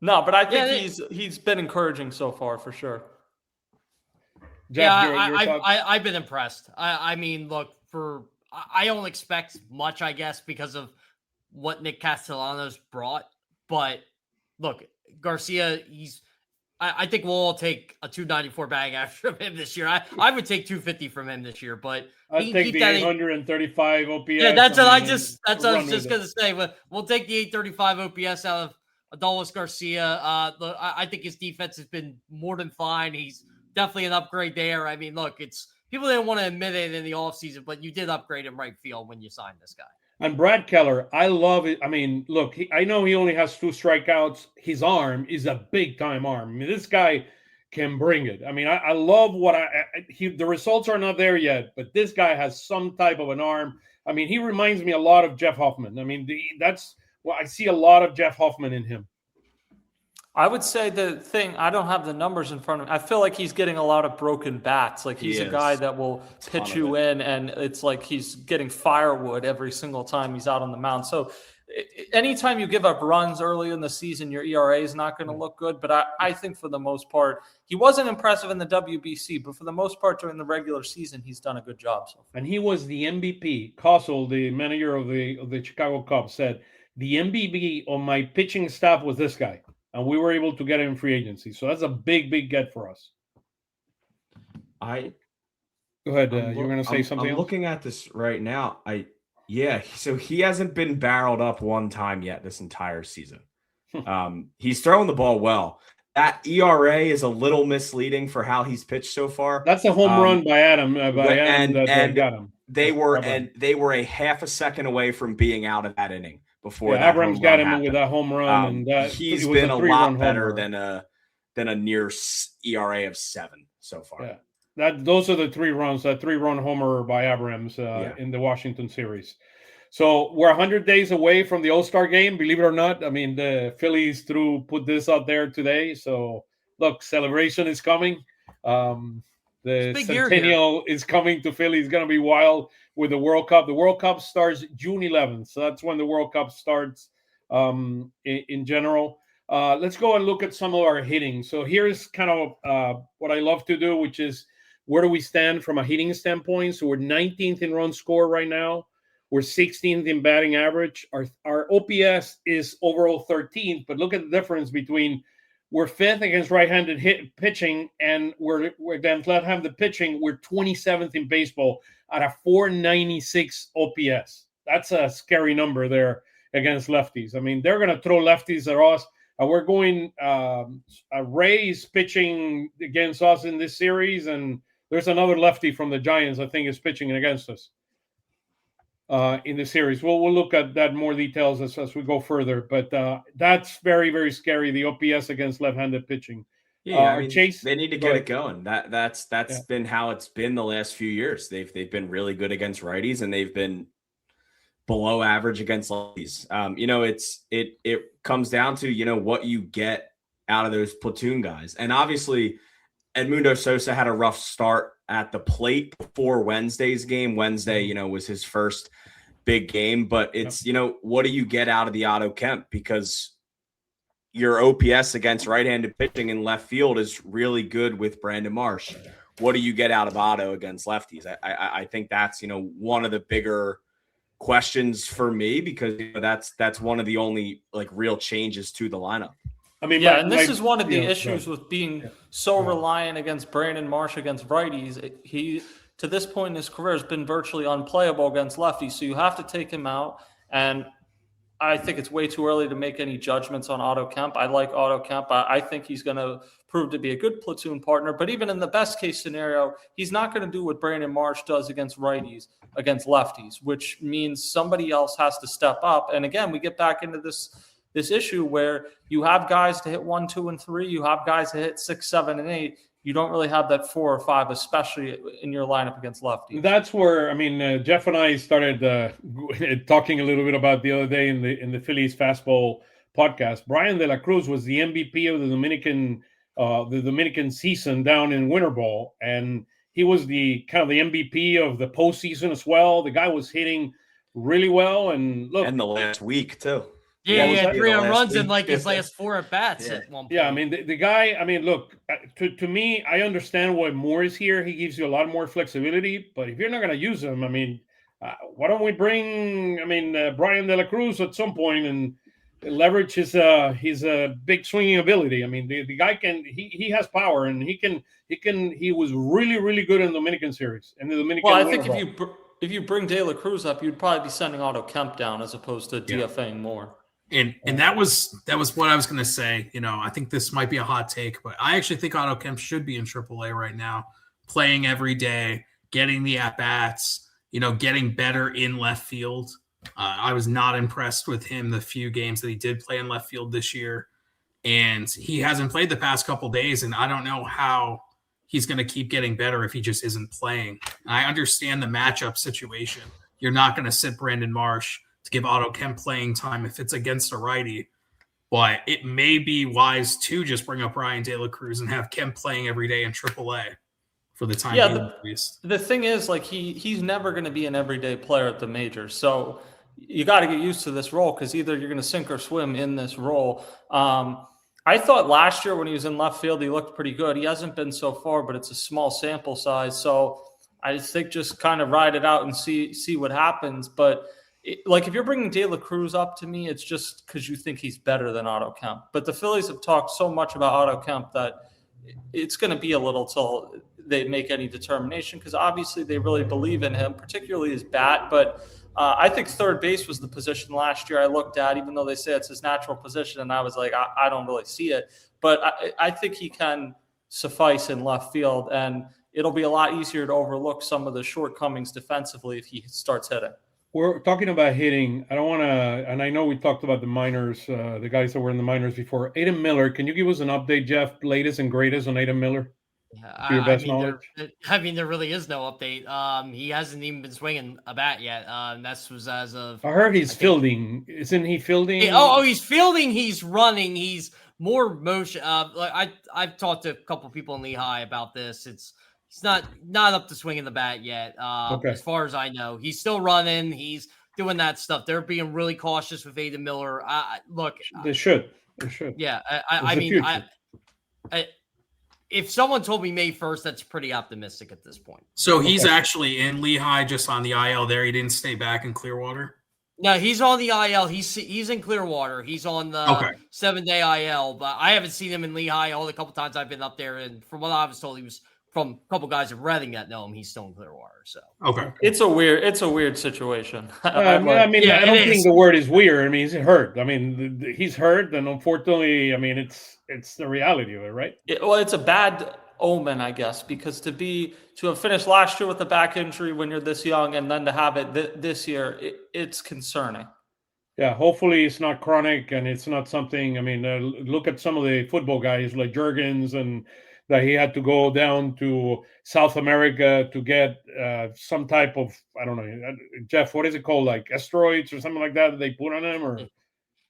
No, but I think he's been encouraging so far for sure. Jeff, I've been impressed. I mean, look, I don't expect much, I guess, because of what Nick Castellanos brought. But look, Garcia, I think we'll all take a 294 bag after him this year. I would take 250 from him this year, but I'd take the 835 OPS. Yeah, that's what I was just gonna say. We'll take the 835 OPS out of Adolis Garcia. I think his defense has been more than fine. He's definitely an upgrade there. I mean, look, people didn't want to admit it in the offseason, but you did upgrade him right field when you signed this guy. And Brad Keller, I love it. I mean, look, I know he only has 2 strikeouts. His arm is a big-time arm. I mean, this guy can bring it. I mean, I love the results are not there yet, but this guy has some type of an arm. I mean, he reminds me a lot of Jeff Hoffman. I mean, I see a lot of Jeff Hoffman in him. I would say I don't have the numbers in front of me. I feel like he's getting a lot of broken bats. Like he's a guy that will pitch you in, and it's like he's getting firewood every single time he's out on the mound. So anytime you give up runs early in the season, your ERA is not going to look good. But I think for the most part, he wasn't impressive in the WBC, but for the most part during the regular season, he's done a good job so far. And he was the MVP. Kossel, the manager of the Chicago Cubs, said, the MVP on my pitching staff was this guy. And we were able to get him in free agency. So that's a big, big get for us. Go ahead. You're going to say something I'm else? Looking at this right now. So he hasn't been barreled up one time yet this entire season. He's throwing the ball well. That ERA is a little misleading for how he's pitched so far. That's a home run by Adam. That got him. They were a half a second away from being out of that inning. Before Abrams got him with that home run, and he's been a lot better than a near ERA of 7 so far. Yeah, those are the 3 runs. That 3-run homer by Abrams in the Washington series. So we're 100 days away from the All-Star game. Believe it or not, I mean the Phillies put this out there today. So look, celebration is coming. The Centennial is coming to Philly. It's going to be wild with the World Cup. The World Cup starts June 11th. So that's when the World Cup starts in general. Let's go and look at some of our hitting. So here's kind of what I love to do, which is where do we stand from a hitting standpoint? So we're 19th in run score right now. We're 16th in batting average. Our OPS is overall 13th, but look at the difference between we're 5th against right-handed pitching, and we're against left-handed pitching. We're 27th in baseball at a 496 OPS. That's a scary number there against lefties. I mean, they're going to throw lefties at us. We're going Rays pitching against us in this series, and there's another lefty from the Giants I think is pitching against us in the series. We'll look at that more details as we go further, but that's very, very scary, the OPS against left-handed pitching. Yeah, Chase, they need to get it going. That's been how it's been the last few years. They've been really good against righties, and they've been below average against lefties. It comes down to what you get out of those platoon guys, and obviously Edmundo Sosa had a rough start at the plate before Wednesday's game. Wednesday, was his first big game, but it's, what do you get out of the Otto Kemp? Because your OPS against right-handed pitching in left field is really good with Brandon Marsh. What do you get out of Otto against lefties? I think that's, one of the bigger questions for me, because that's one of the only real changes to the lineup. I mean, and this is one of the issues with being so reliant against Brandon Marsh against righties. He, to this point in his career, has been virtually unplayable against lefties. So you have to take him out. And I think it's way too early to make any judgments on Otto Kemp. I like Otto Kemp. I think he's going to prove to be a good platoon partner. But even in the best case scenario, he's not going to do what Brandon Marsh does against righties, against lefties, which means somebody else has to step up. And again, we get back into this issue where you have guys to hit 1, 2, and 3. You have guys to hit 6, 7, and 8. you don't really have that 4 or 5, especially in your lineup against lefties. That's where, I mean, Jeff and I started talking a little bit about the other day in the Phillies Fastball podcast. Brian De La Cruz was the MVP of the Dominican season down in Winter Ball, and he was the kind of the MVP of the postseason as well. The guy was hitting really well, and look, and the last week too. Yeah, he had 3 home runs in like his last 4 at bats Yeah. at one point. yeah, I mean, the guy, I mean, look, to me, I understand why Moore is here. He gives you a lot more flexibility, but if you're not going to use him, I mean, why don't we bring, Brian De La Cruz at some point and leverage his big swinging ability? I mean, the guy he has power, and he was really, really good in the Dominican series. And the Dominican. Well, I think if you bring De La Cruz up, you'd probably be sending Otto Kemp down as opposed to DFAing Moore. And that was what I was going to say. I think this might be a hot take, but I actually think Otto Kemp should be in AAA right now, playing every day, getting the at-bats, getting better in left field. I was not impressed with him the few games that he did play in left field this year, and he hasn't played the past couple days, and I don't know how he's going to keep getting better if he just isn't playing. I understand the matchup situation. You're not going to sit Brandon Marsh to give Otto Kemp playing time if it's against a righty. But it may be wise to just bring up Brian De La Cruz and have Kemp playing every day in AAA for the time being, at least. The thing is, like, he's never going to be an everyday player at the majors. So you got to get used to this role, because either you're going to sink or swim in this role. I thought last year when he was in left field, he looked pretty good. He hasn't been so far, but it's a small sample size. So I think just kind of ride it out and see what happens. But if you're bringing De La Cruz up, to me, it's just because you think he's better than Otto Kemp. But the Phillies have talked so much about Otto Kemp that it's going to be a little till they make any determination, because obviously they really believe in him, particularly his bat. But I think third base was the position last year I looked at, even though they say it's his natural position, and I was like, I don't really see it. But I think he can suffice in left field, and it'll be a lot easier to overlook some of the shortcomings defensively if he starts hitting. We're talking about hitting. I don't want to, and I know we talked about the minors, the guys that were in the minors before. Adam Miller, can you give us an update, Jeff, latest and greatest on Adam Miller? To your best knowledge? There really is no update. He hasn't even been swinging a bat yet. That was as of. I heard he's fielding. Isn't he fielding? He's fielding. He's running. He's more motion. I've talked to a couple of people in Lehigh about this. He's not up to swinging the bat yet. As far as I know, he's still running. He's doing that stuff. They're being really cautious with Adam Miller. They should. Yeah, I mean, if someone told me May 1st, that's pretty optimistic at this point. So he's actually in Lehigh, just on the IL there. He didn't stay back in Clearwater? No, he's on the IL. He's in Clearwater. He's on the 7-day IL, but I haven't seen him in Lehigh all the couple times I've been up there. And from what I was told, he was from a couple guys at Reading that know him. He's still in Clearwater. So it's a weird situation. I don't think the word is weird. I mean, he's hurt. I mean, he's hurt, and unfortunately, I mean, it's the reality of it, right? It's a bad omen, I guess, because to have finished last year with a back injury when you're this young, and then to have it this year, it's concerning. Yeah, hopefully it's not chronic and it's not something. I mean, look at some of the football guys like Jurgens, and that he had to go down to South America to get some type of, I don't know, Jeff, what is it called? Like asteroids or something like that they put on him? Or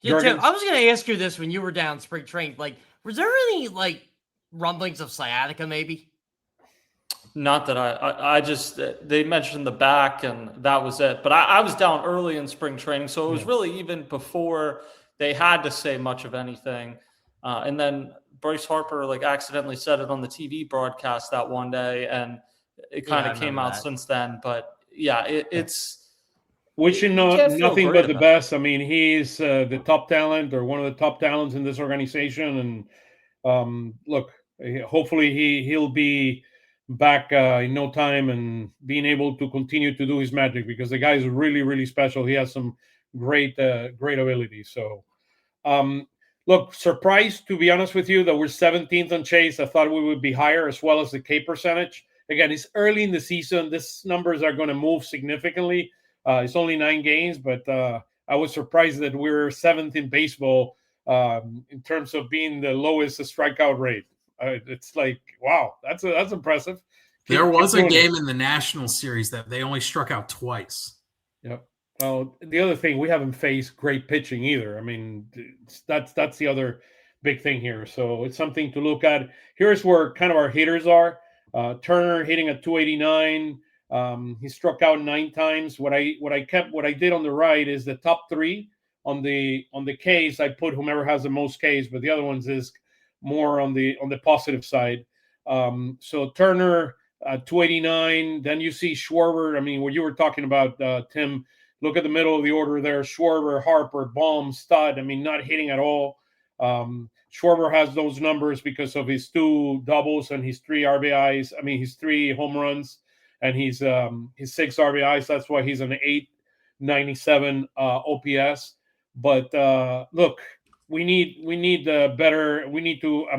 yeah, Tim, I was going to ask you this when you were down spring training. Like, was there any rumblings of sciatica maybe? Not that I just, they mentioned the back and that was it. But I was down early in spring training, so it was really even before they had to say much of anything. And then Bryce Harper accidentally said it on the TV broadcast that one day, and it kind of came out since then. But yeah, it's wishing nothing but the best. I mean, he's the top talent, or one of the top talents in this organization. And look, hopefully he'll be back in no time and being able to continue to do his magic, because the guy is really, really special. He has some great ability. So, look, surprised, to be honest with you, that we're 17th on Chase. I thought we would be higher, as well as the K percentage. Again, it's early in the season. These numbers are going to move significantly. It's only 9 games, but I was surprised that we're 7th in baseball in terms of being the lowest strikeout rate. It's like, wow, that's impressive. There was a doing game it. in the National Series that they only struck out twice. Yep. Well, the other thing, we haven't faced great pitching either. I mean, that's the other big thing here. So it's something to look at. Here's where kind of our hitters are. Turner hitting at 289. He struck out 9 times. What I did on the right is the top 3 on the Ks. I put whomever has the most Ks, but the other ones is more on the positive side. So Turner 289. Then you see Schwarber. I mean, what you were talking about, Tim. Look at the middle of the order there. Schwarber, Harper, Baum, Stud. I mean, not hitting at all. Schwarber has those numbers because of his 2 doubles and his 3 RBIs. I mean, his 3 home runs and his 6 RBIs. That's why he's an 897 OPS. But look, we need a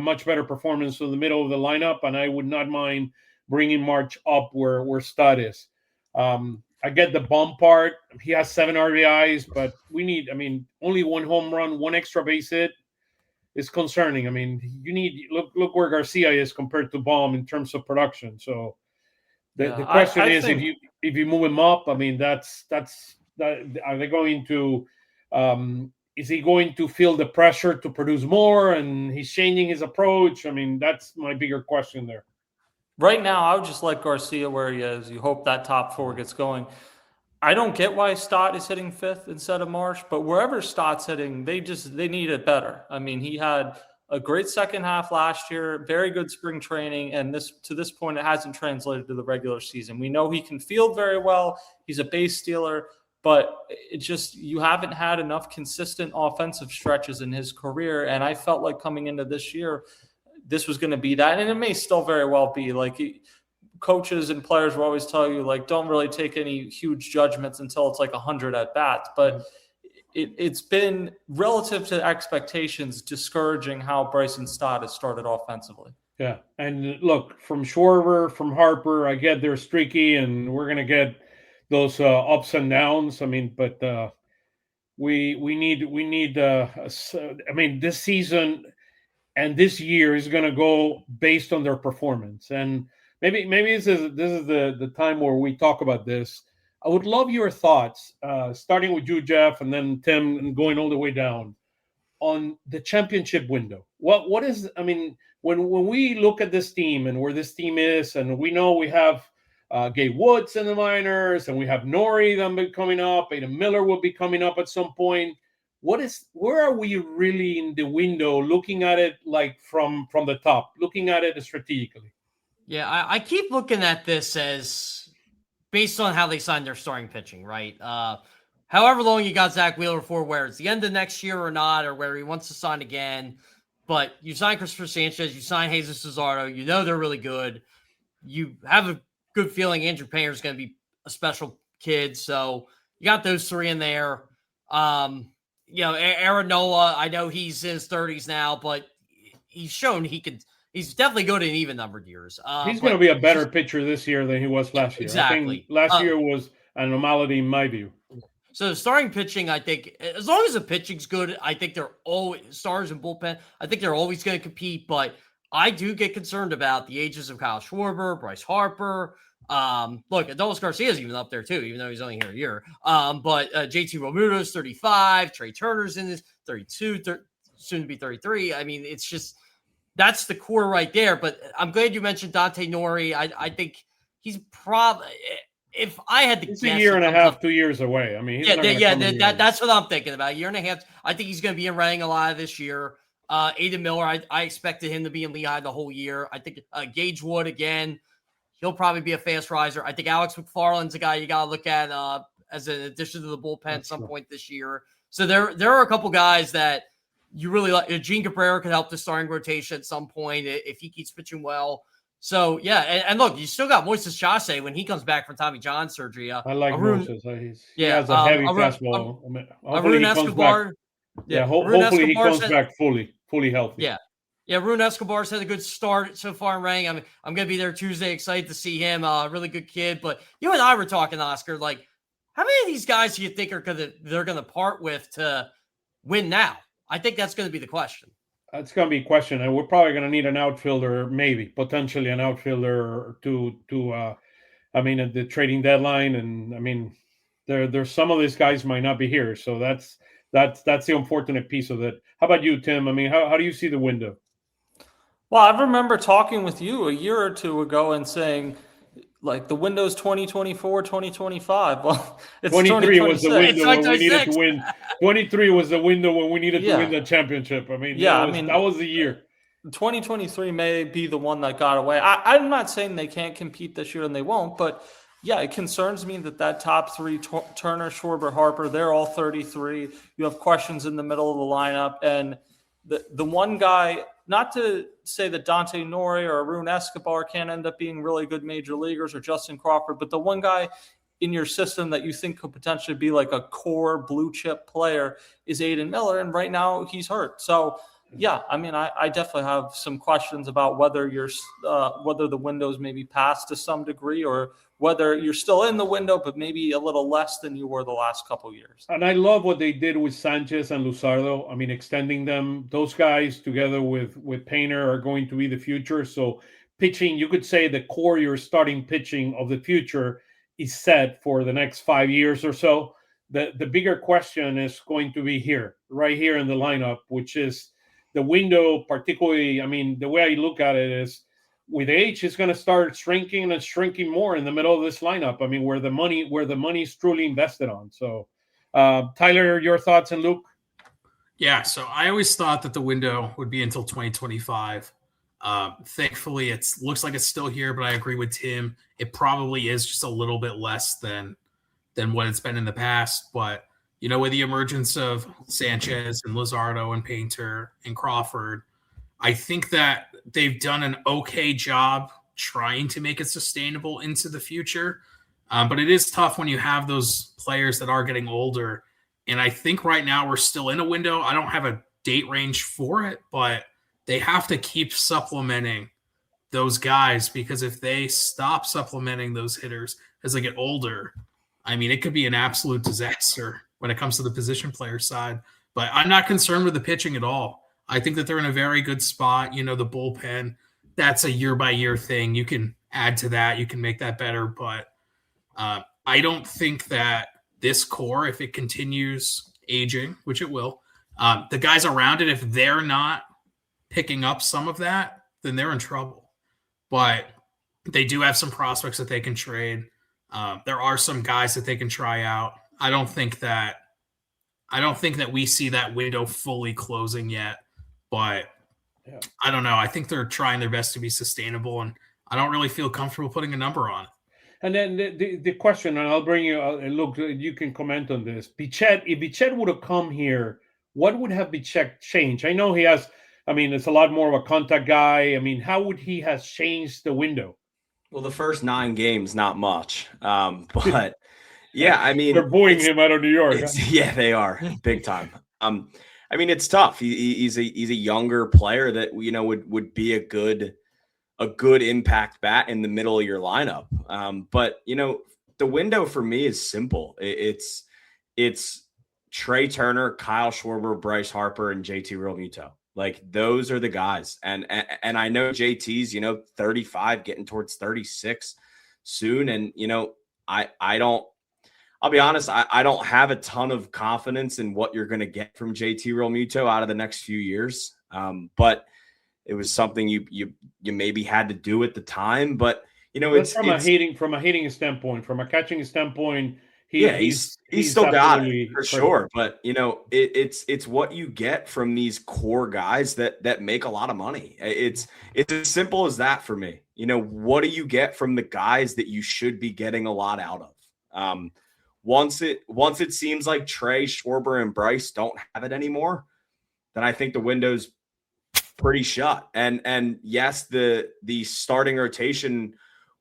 much better performance in the middle of the lineup, and I would not mind bringing March up where Stud is. I get the bump part. He has 7 RBIs, but we need, I mean, only 1 home run, 1 extra base hit is concerning. I mean, you need look where Garcia is compared to Baum in terms of production. So the question is, if you move him up, I mean, are they going to is he going to feel the pressure to produce more, and he's changing his approach? I mean, that's my bigger question there. Right now, I would just let Garcia where he is. You hope that top 4 gets going. I don't get why Stott is hitting 5th instead of Marsh, but wherever Stott's hitting, they need it better. I mean, he had a great second half last year, very good spring training, and to this point, it hasn't translated to the regular season. We know he can field very well. He's a base stealer, but you haven't had enough consistent offensive stretches in his career, and I felt like coming into this year, this was going to be that, and it may still very well be. Like, coaches and players will always tell you, like, don't really take any huge judgments until it's like 100 at bats. But it's been, relative to expectations, discouraging how Bryson Stott has started offensively. Yeah, and look, from Schwarber, from Harper, I get they're streaky, and we're going to get those ups and downs. I mean, but we need. I mean, this season and this year is going to go based on their performance, and maybe this is the time where we talk about this. I would love your thoughts, starting with you, Jeff, and then Tim, and going all the way down on the championship window. What is? I mean, when we look at this team and where this team is, and we know we have Gabe Woods in the minors, and we have Nori coming up. Aidan Miller will be coming up at some point. Where are we really in the window, looking at it like from the top, looking at it strategically? Yeah, I keep looking at this as based on how they signed their starting pitching, right? However long you got Zach Wheeler for, where it's the end of next year or not, or where he wants to sign again. But you sign Christopher Sanchez, you sign Jesus Luzardo, you know they're really good. You have a good feeling Andrew Painter is going to be a special kid. So you got those 3 in there. Aaron Nola, I know he's in his 30s now, but he's shown he's definitely good in even numbered years. He's going to be a better pitcher this year than he was last year. Exactly. I think last year was an anomaly in my view. So the starting pitching, I think, as long as the pitching's good, I think they're always stars and bullpen. I think they're always going to compete, but I do get concerned about the ages of Kyle Schwarber, Bryce Harper. Look, Adolis Garcia's even up there too, even though he's only here a year. But JT Realmuto's 35, Trey Turner's in his 32, soon to be 33. I mean, it's just, that's the core right there. But I'm glad you mentioned Dante Nori. I think he's probably, if I had to guess, a year and a half, 2 years away. I mean, that's what I'm thinking about. A year and a half. I think he's going to be in running a lot this year. Aidan Miller, I expected him to be in Lehigh the whole year. I think Gage Wood, again, he'll probably be a fast riser. I think Alex McFarland's a guy you got to look at as an addition to the bullpen at some point this year. So there are a couple guys that you really like. Gene Cabrera could help the starting rotation at some point if he keeps pitching well. So, yeah, and look, you still got Moises Chase when he comes back from Tommy John surgery. I like Moises. He has a heavy fastball. Arun Escobar. Hopefully he comes back fully healthy. Yeah, Arun Escobar's had a good start so far in Rang. I'm going to be there Tuesday. Excited to see him. Really good kid. But you and I were talking, Oscar, like, how many of these guys do you think they're going to part with to win now? I think that's going to be the question. That's going to be a question, and we're probably going to need an outfielder, maybe potentially an outfielder at the trading deadline, and I mean, there's some of these guys might not be here, so that's the unfortunate piece of it. How about you, Tim? I mean, how do you see the window? Well, I remember talking with you a year or two ago and saying, like, the window's 2024, 2025. Well, it's 23 was the 2026. window when we needed 2026. to win. 23 was the window when we needed to win Yeah. the championship. I mean, Yeah, that was the year. 2023 may be the one that got away. I'm not saying they can't compete this year and they won't, but yeah, it concerns me that top three, Turner, Schwarber, Harper, they're all 33. You have questions in the middle of the lineup. And the one guy, not to say that Dante Nori or Arun Escobar can't end up being really good major leaguers or Justin Crawford, but the one guy in your system that you think could potentially be like a core blue chip player is Aiden Miller. And right now he's hurt. So, yeah, I mean, I definitely have some questions about whether whether the window's maybe passed to some degree, or whether you're still in the window, but maybe a little less than you were the last couple of years. And I love what they did with Sanchez and Luzardo. I mean, extending them, those guys together with Painter are going to be the future. So pitching, you could say the core, your starting pitching of the future is set for the next 5 years or so. The bigger question is going to be right here in the lineup, which is the window, particularly. I mean, the way I look at it is, with age, it's going to start shrinking and shrinking more in the middle of this lineup. I mean, where the money is truly invested on. So, Tyler, your thoughts, and Luke? Yeah, so I always thought that the window would be until 2025. Thankfully, it looks like it's still here, but I agree with Tim. It probably is just a little bit less than what it's been in the past. But, you know, with the emergence of Sanchez and Luzardo and Painter and Crawford, I think that they've done an okay job trying to make it sustainable into the future. But it is tough when you have those players that are getting older. And I think right now we're still in a window. I don't have a date range for it, but they have to keep supplementing those guys, because if they stop supplementing those hitters as they get older, I mean, it could be an absolute disaster when it comes to the position player side. But I'm not concerned with the pitching at all. I think that they're in a very good spot. You know, the bullpen, that's a year-by-year thing. You can add to that. You can make that better. But I don't think that this core, if it continues aging, which it will, the guys around it, if they're not picking up some of that, then they're in trouble. But they do have some prospects that they can trade. There are some guys that they can try out. I don't think that we see that window fully closing yet. But yeah, I don't know. I think they're trying their best to be sustainable, and I don't really feel comfortable putting a number on it. And then the question, and I'll bring you, Luke, you can comment on this. Bichette, if Bichette would have come here, what would have Bichette changed? I know he has, I mean, it's a lot more of a contact guy. I mean, how would he have changed the window? Well, the first 9 games, not much. But yeah, I mean, they're booing him out of New York. Huh? Yeah, they are big time. I mean, it's tough. He's a younger player that, you know, would be a good impact bat in the middle of your lineup. But you know, the window for me is simple. It's Trey Turner, Kyle Schwarber, Bryce Harper, and JT Realmuto. Like, those are the guys. And I know JT's, you know, 35, getting towards 36 soon. And you know, I'll be honest, I don't have a ton of confidence in what you're going to get from JT Realmuto out of the next few years. But it was something you maybe had to do at the time. But you know, it's from a hitting standpoint, from a catching standpoint, he's still got it for sure. But you know, it's what you get from these core guys that make a lot of money. It's as simple as that for me. You know, what do you get from the guys that you should be getting a lot out of? Once it seems like Trey, Schwarber, and Bryce don't have it anymore, then I think the window's pretty shut. And yes, the starting rotation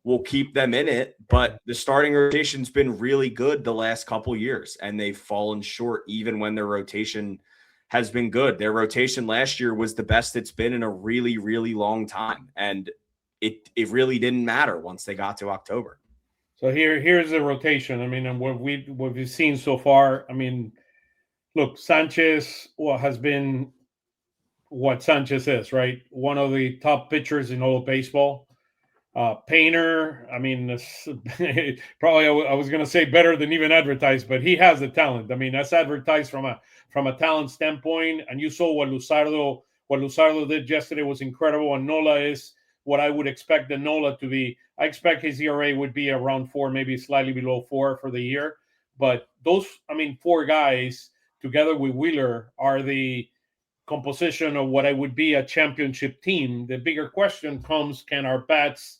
will keep them in it, but the starting rotation's been really good the last couple years, and they've fallen short even when their rotation has been good. Their rotation last year was the best it's been in a really, really long time, and it really didn't matter once they got to October. So here's the rotation. I mean, and what we've seen so far. I mean, look, Sanchez has been what Sanchez is, right? One of the top pitchers in all of baseball. Painter, I mean, probably I was going to say better than even advertised, but he has the talent. I mean, that's advertised from a talent standpoint. And you saw what Luzardo did yesterday was incredible. And Nola is what I would expect the Nola to be. I expect his ERA would be around 4, maybe slightly below 4 for the year. But those, I mean, 4 guys together with Wheeler are the composition of what I would be a championship team. The bigger question comes, can our bats,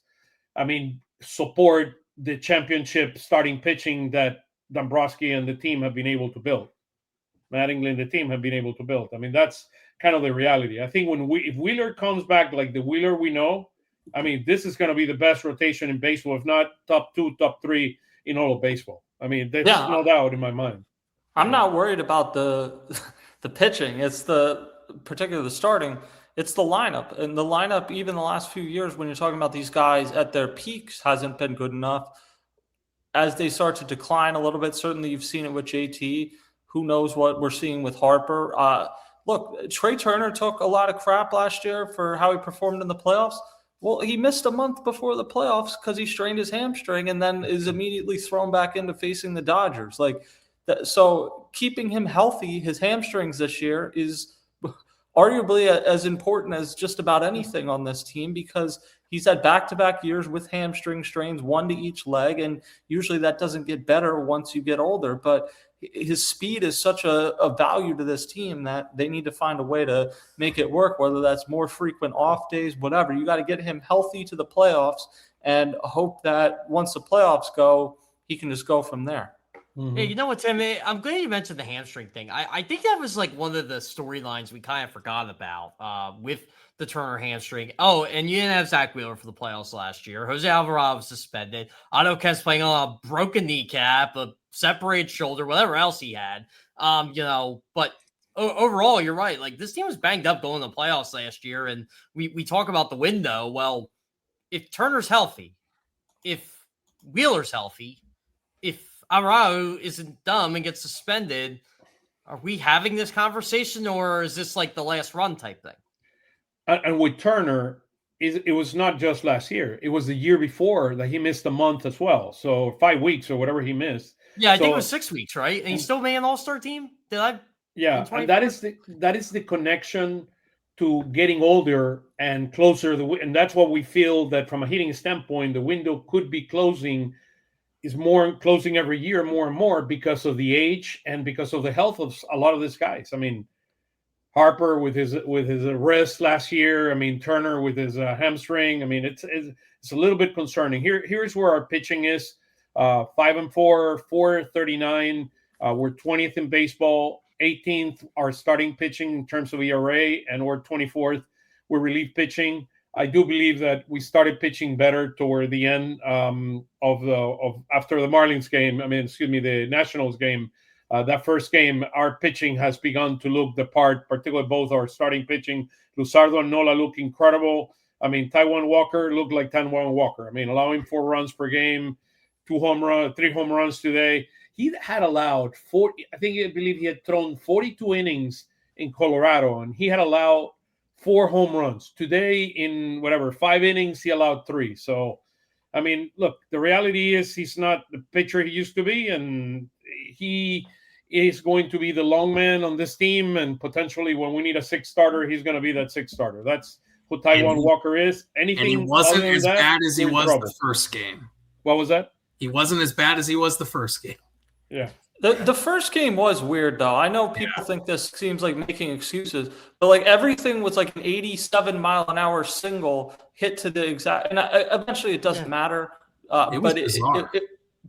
support the championship starting pitching that Dombrowski and the team have been able to build? Mattingly and the team have been able to build. I mean, that's kind of the reality. I think if Wheeler comes back like the Wheeler we know, I mean, this is going to be the best rotation in baseball, if not top 2, top 3 in all of baseball. I mean, there's no doubt in my mind. I'm not worried about the pitching. It's particularly the starting. It's the lineup. And the lineup, even the last few years, when you're talking about these guys at their peaks, hasn't been good enough. As they start to decline a little bit, certainly you've seen it with JT. Who knows what we're seeing with Harper? Look, Trey Turner took a lot of crap last year for how he performed in the playoffs. Well, he missed a month before the playoffs because he strained his hamstring and then is immediately thrown back into facing the Dodgers. So keeping him healthy, his hamstrings this year is arguably as important as just about anything on this team, because he's had back-to-back years with hamstring strains, 1 to each leg, and usually that doesn't get better once you get older. But his speed is such a value to this team that they need to find a way to make it work, whether that's more frequent off days, whatever. You got to get him healthy to the playoffs and hope that once the playoffs go, he can just go from there. Mm-hmm. Hey, you know what, Tim? I'm glad you mentioned the hamstring thing. I think that was like one of the storylines we kind of forgot about with the Turner hamstring. Oh, and you didn't have Zach Wheeler for the playoffs last year. Jose Alvarado was suspended. Otto Kemp's playing on a broken kneecap, a separated shoulder, whatever else he had. But overall, you're right. Like, this team was banged up going to the playoffs last year, and we talk about the window. Well, if Turner's healthy, if Wheeler's healthy, if Alvarado isn't dumb and gets suspended, are we having this conversation, or is this like the last run type thing? And with Turner, it was not just last year. It was the year before that he missed a month as well. So 5 weeks or whatever he missed. Yeah, I think it was 6 weeks, right? And he still made an all-star team? Yeah, and that is the connection to getting older and closer. And that's what we feel, that from a hitting standpoint, the window could be closing every year more and more because of the age and because of the health of a lot of these guys. I mean, Harper with his wrist last year. I mean, Turner with his hamstring. I mean, it's a little bit concerning. Here's where our pitching is: 5-4, 4.39. We're 20th in baseball, 18th our starting pitching in terms of ERA, and we're 24th with relief pitching. I do believe that we started pitching better toward the end of after the Marlins game. The Nationals game. That first game, our pitching has begun to look the part, particularly both our starting pitching. Luzardo and Nola look incredible. I mean, Taijuan Walker looked like Taijuan Walker. I mean, allowing 4 runs per game, 3 home runs today. He had allowed 40. I believe he had thrown 42 innings in Colorado, and he had allowed 4 home runs. Today, in 5 innings, he allowed 3. So, I mean, look, the reality is he's not the pitcher he used to be, and he is going to be the long man on this team, and potentially when we need a 6th starter, he's going to be that 6th starter. That's who Taijuan Walker is. Anything and he wasn't as bad as he was the first game. What was that? He wasn't as bad as he was the first game. Yeah. The first game was weird, though. I know people think this seems like making excuses, but like everything was like an 87-mile-an-hour single hit to the exact. And eventually, it doesn't matter.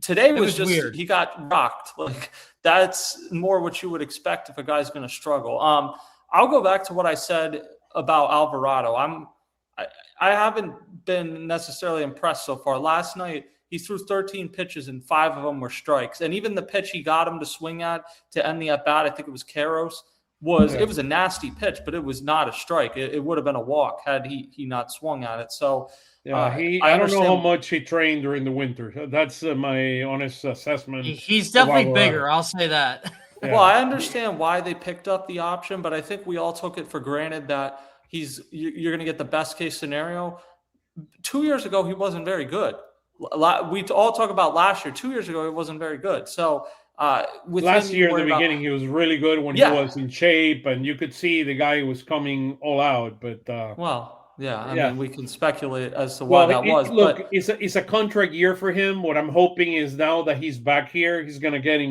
Today was just weird. He got rocked. Like, that's more what you would expect if a guy's going to struggle. I'll go back to what I said about Alvarado. I haven't been necessarily impressed so far. Last night, he threw 13 pitches and 5 of them were strikes. And even the pitch he got him to swing at to end the at-bat, I think it was Karros, it was a nasty pitch, but it was not a strike. It would have been a walk had he not swung at it. So I don't know how much he trained during the winter. That's my honest assessment. He's definitely bigger. I'll say that. Well, I understand why they picked up the option, but I think we all took it for granted that you're going to get the best case scenario. 2 years ago, he wasn't very good. We all talk about last year. 2 years ago, he wasn't very good. So with last him, year in the beginning, he was really good when he was in shape, and you could see the guy was coming all out. But I mean, we can speculate as to why that was. Look, but it's a contract year for him. What I'm hoping is now that he's back here, he's going to get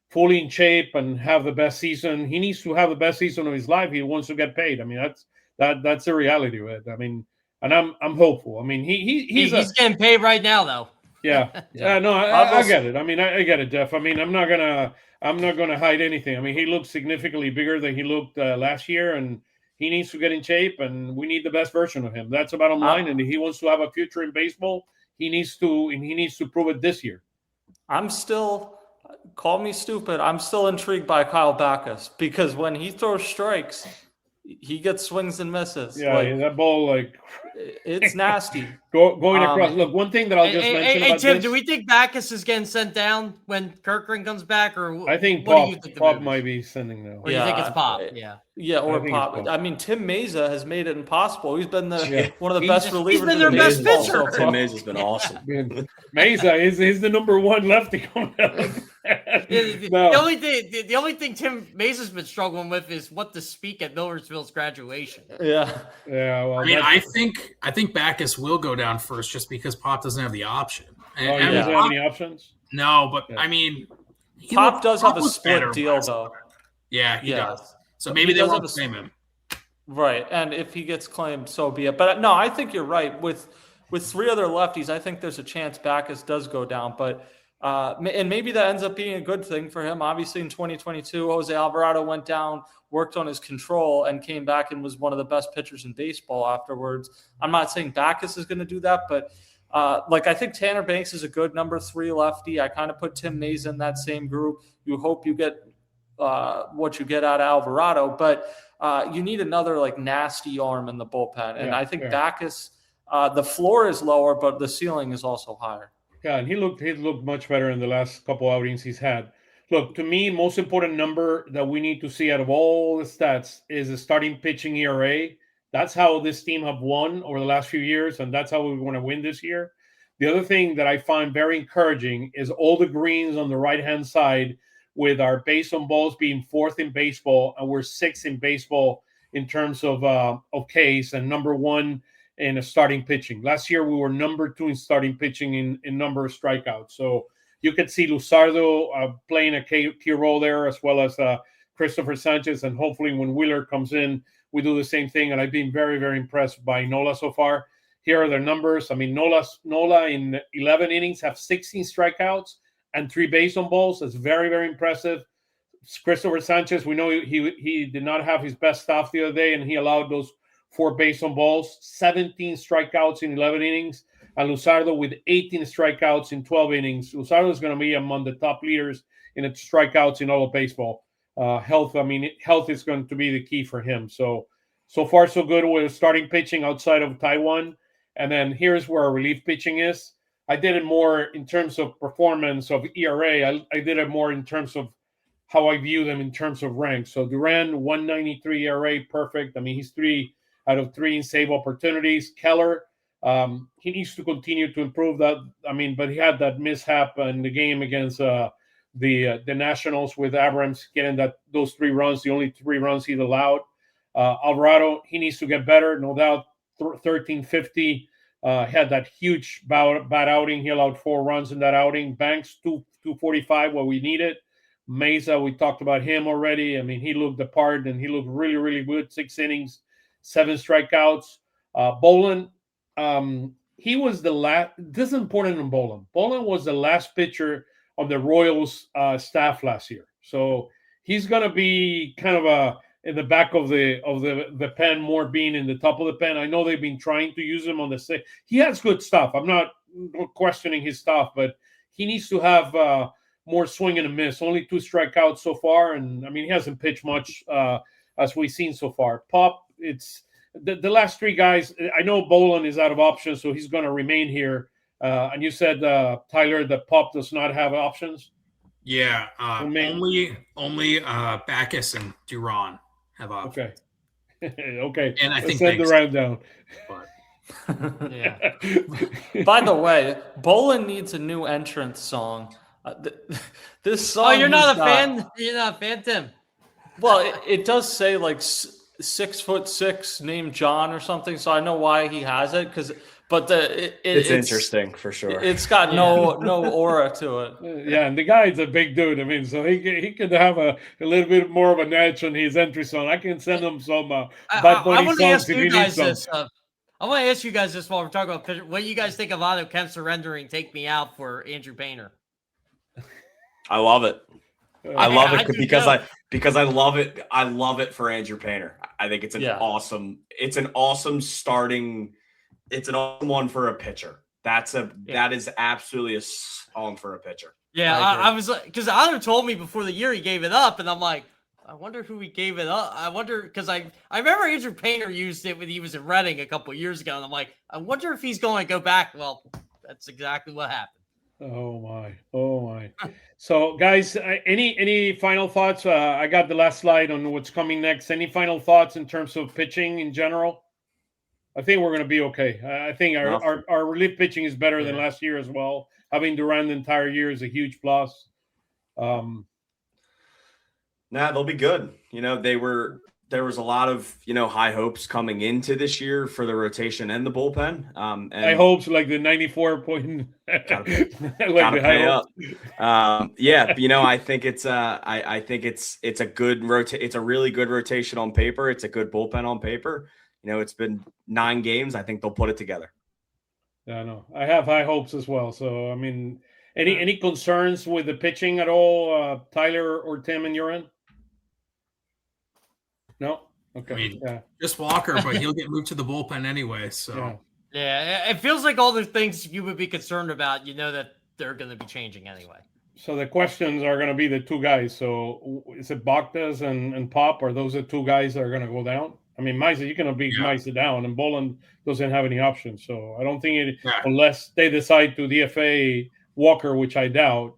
fully in shape and have the best season. He needs to have the best season of his life. He wants to get paid. I mean, that's the reality of it. I mean, and I'm hopeful. I mean, he's getting paid right now, though. Yeah. No, I get it. I mean, I get it, Jeff. I mean, I'm not gonna hide anything. I mean, he looks significantly bigger than he looked last year, and he needs to get in shape, and we need the best version of him. That's the bottom line. And if he wants to have a future in baseball, he needs to prove it this year. Call me stupid. I'm still intrigued by Kyle Backus because when he throws strikes, he gets swings and misses. Yeah, that ball, it's nasty. Going across. Look, one thing that I'll just mention about Tim, this, do we think Backus is getting sent down when Kirkland comes back, or I think Pop might be sending now. Or you think it's Pop? Or Pop. I mean, Tim Meza has made it impossible. He's been one of the best relievers. He's been their best pitcher. Tim Meza's been awesome. Meza is the number one lefty coming out. The only thing Tim Meza's been struggling with is what to speak at Millersville's graduation. Yeah. Well, I mean, I think Backus will go down first just because Pop doesn't have the option. He doesn't have any options? No, but I mean, Pop does have a split deal though. Yeah, he does. So maybe they won't claim him. Right, and if he gets claimed, so be it. But no, I think you're right. With three other lefties, I think there's a chance Backus does go down. But and maybe that ends up being a good thing for him. Obviously, in 2022, Jose Alvarado went down, worked on his control, and came back and was one of the best pitchers in baseball afterwards. I'm not saying Backus is going to do that, but I think Tanner Banks is a good number 3 lefty. I kind of put Tim Meza in that same group. You hope you get what you get out of Alvarado, but you need another nasty arm in the bullpen. And I think Backus, the floor is lower, but the ceiling is also higher. Yeah, and he looked much better in the last couple outings he's had. Look, to me, most important number that we need to see out of all the stats is the starting pitching ERA. That's how this team have won over the last few years, and that's how we want to win this year. The other thing that I find very encouraging is all the greens on the right-hand side with our base on balls being 4th in baseball, and we're 6th in baseball in terms of Ks and number 1 in starting pitching. Last year, we were number 2 in starting pitching in number of strikeouts. So you could see Luzardo playing a key role there, as well as Christopher Sanchez, and hopefully when Wheeler comes in, we do the same thing. And I've been very, very impressed by Nola so far. Here are their numbers. I mean, Nola in 11 innings have 16 strikeouts and 3 base on balls. That's very, very impressive. Christopher Sanchez, we know he did not have his best stuff the other day, and he allowed those 4 base on balls, 17 strikeouts in 11 innings, and Luzardo with 18 strikeouts in 12 innings. Luzardo is going to be among the top leaders in its strikeouts in all of baseball. Health is going to be the key for him. So far, so good with starting pitching outside of Taiwan. And then here's where our relief pitching is. I did it more in terms of performance of ERA. I did it more in terms of how I view them in terms of rank. So Duran, 193 ERA, perfect. I mean, he's 3 out of 3 in save opportunities. Keller, he needs to continue to improve that. I mean, but he had that mishap in the game against the Nationals with Abrams getting those 3 runs, the only 3 runs he allowed. Alvarado, he needs to get better, no doubt. 1350, had that huge bad outing. He allowed 4 runs in that outing. Banks, 245, what we needed. Meza, we talked about him already. I mean, he looked the part, and he looked really, really good. 6 innings, 7 strikeouts. Boland, he was the last. This is important in Boland. Boland was the last pitcher on the Royals staff last year. So he's going to be kind of in the back of the pen, more being in the top of the pen. I know they've been trying to use him on the sixth. He has good stuff. I'm not questioning his stuff, but he needs to have more swing and a miss. Only 2 strikeouts so far, and I mean, he hasn't pitched much as we've seen so far. Pop, it's the last 3 guys. I know Boland is out of options, so he's going to remain here. And you said, Tyler, that Pop does not have options? Yeah, me. only Backus and Duran have options. Okay. Okay. And I think send the round down. But Yeah. By the way, Bolin needs a new entrance song. This song. Oh, you're not a fan? You're not a fan, Tim? Well, it does say like 6'6" named John or something, so I know why he has it. But it's interesting for sure. It's got no aura to it. Yeah, and the guy is a big dude. I mean, so he could have a little bit more of a edge on his entry song. I can send him some Bad Bunny songs if he needs some. I want to ask you guys this while we're talking about pitcher. What do you guys think of Otto Kemp surrendering "Take Me Out" for Andrew Painter? I love it. I love it because I love it. I love it for Andrew Painter. I think it's an awesome. It's an awesome starting. It's an awesome one for a pitcher. That is absolutely a song for a pitcher. Yeah, I was like, because Otto told me before the year he gave it up, and I'm like, I wonder who he gave it up. I wonder because I remember Andrew Painter used it when he was in Reading a couple of years ago, and I'm like, I wonder if he's going to go back. Well, that's exactly what happened. Oh my! So, guys, any final thoughts? I got the last slide on what's coming next. Any final thoughts in terms of pitching in general? I think we're going to be okay. I think our relief pitching is better than last year as well. Having Duran the entire year is a huge plus. They'll be good. There was a lot of, high hopes coming into this year for the rotation and the bullpen. And high hopes like the 94 point. Gotta pay up. I think it's it's a good it's a really good rotation on paper. It's a good bullpen on paper. It's been 9 games. I think they'll put it together. Yeah, no, I have high hopes as well. So, I mean, any concerns with the pitching at all, Tyler or Tim, in your end? No? Okay. I mean, just Walker, but he'll get moved to the bullpen anyway. So, yeah, it feels like all the things you would be concerned about, that they're going to be changing anyway. So the questions are going to be the 2 guys. So is it Poitras and Pop? Are those the 2 guys that are going to go down? I mean, Maisa, you're going to beat Maisa down, and Bolin doesn't have any options. So I don't think unless they decide to DFA Walker, which I doubt.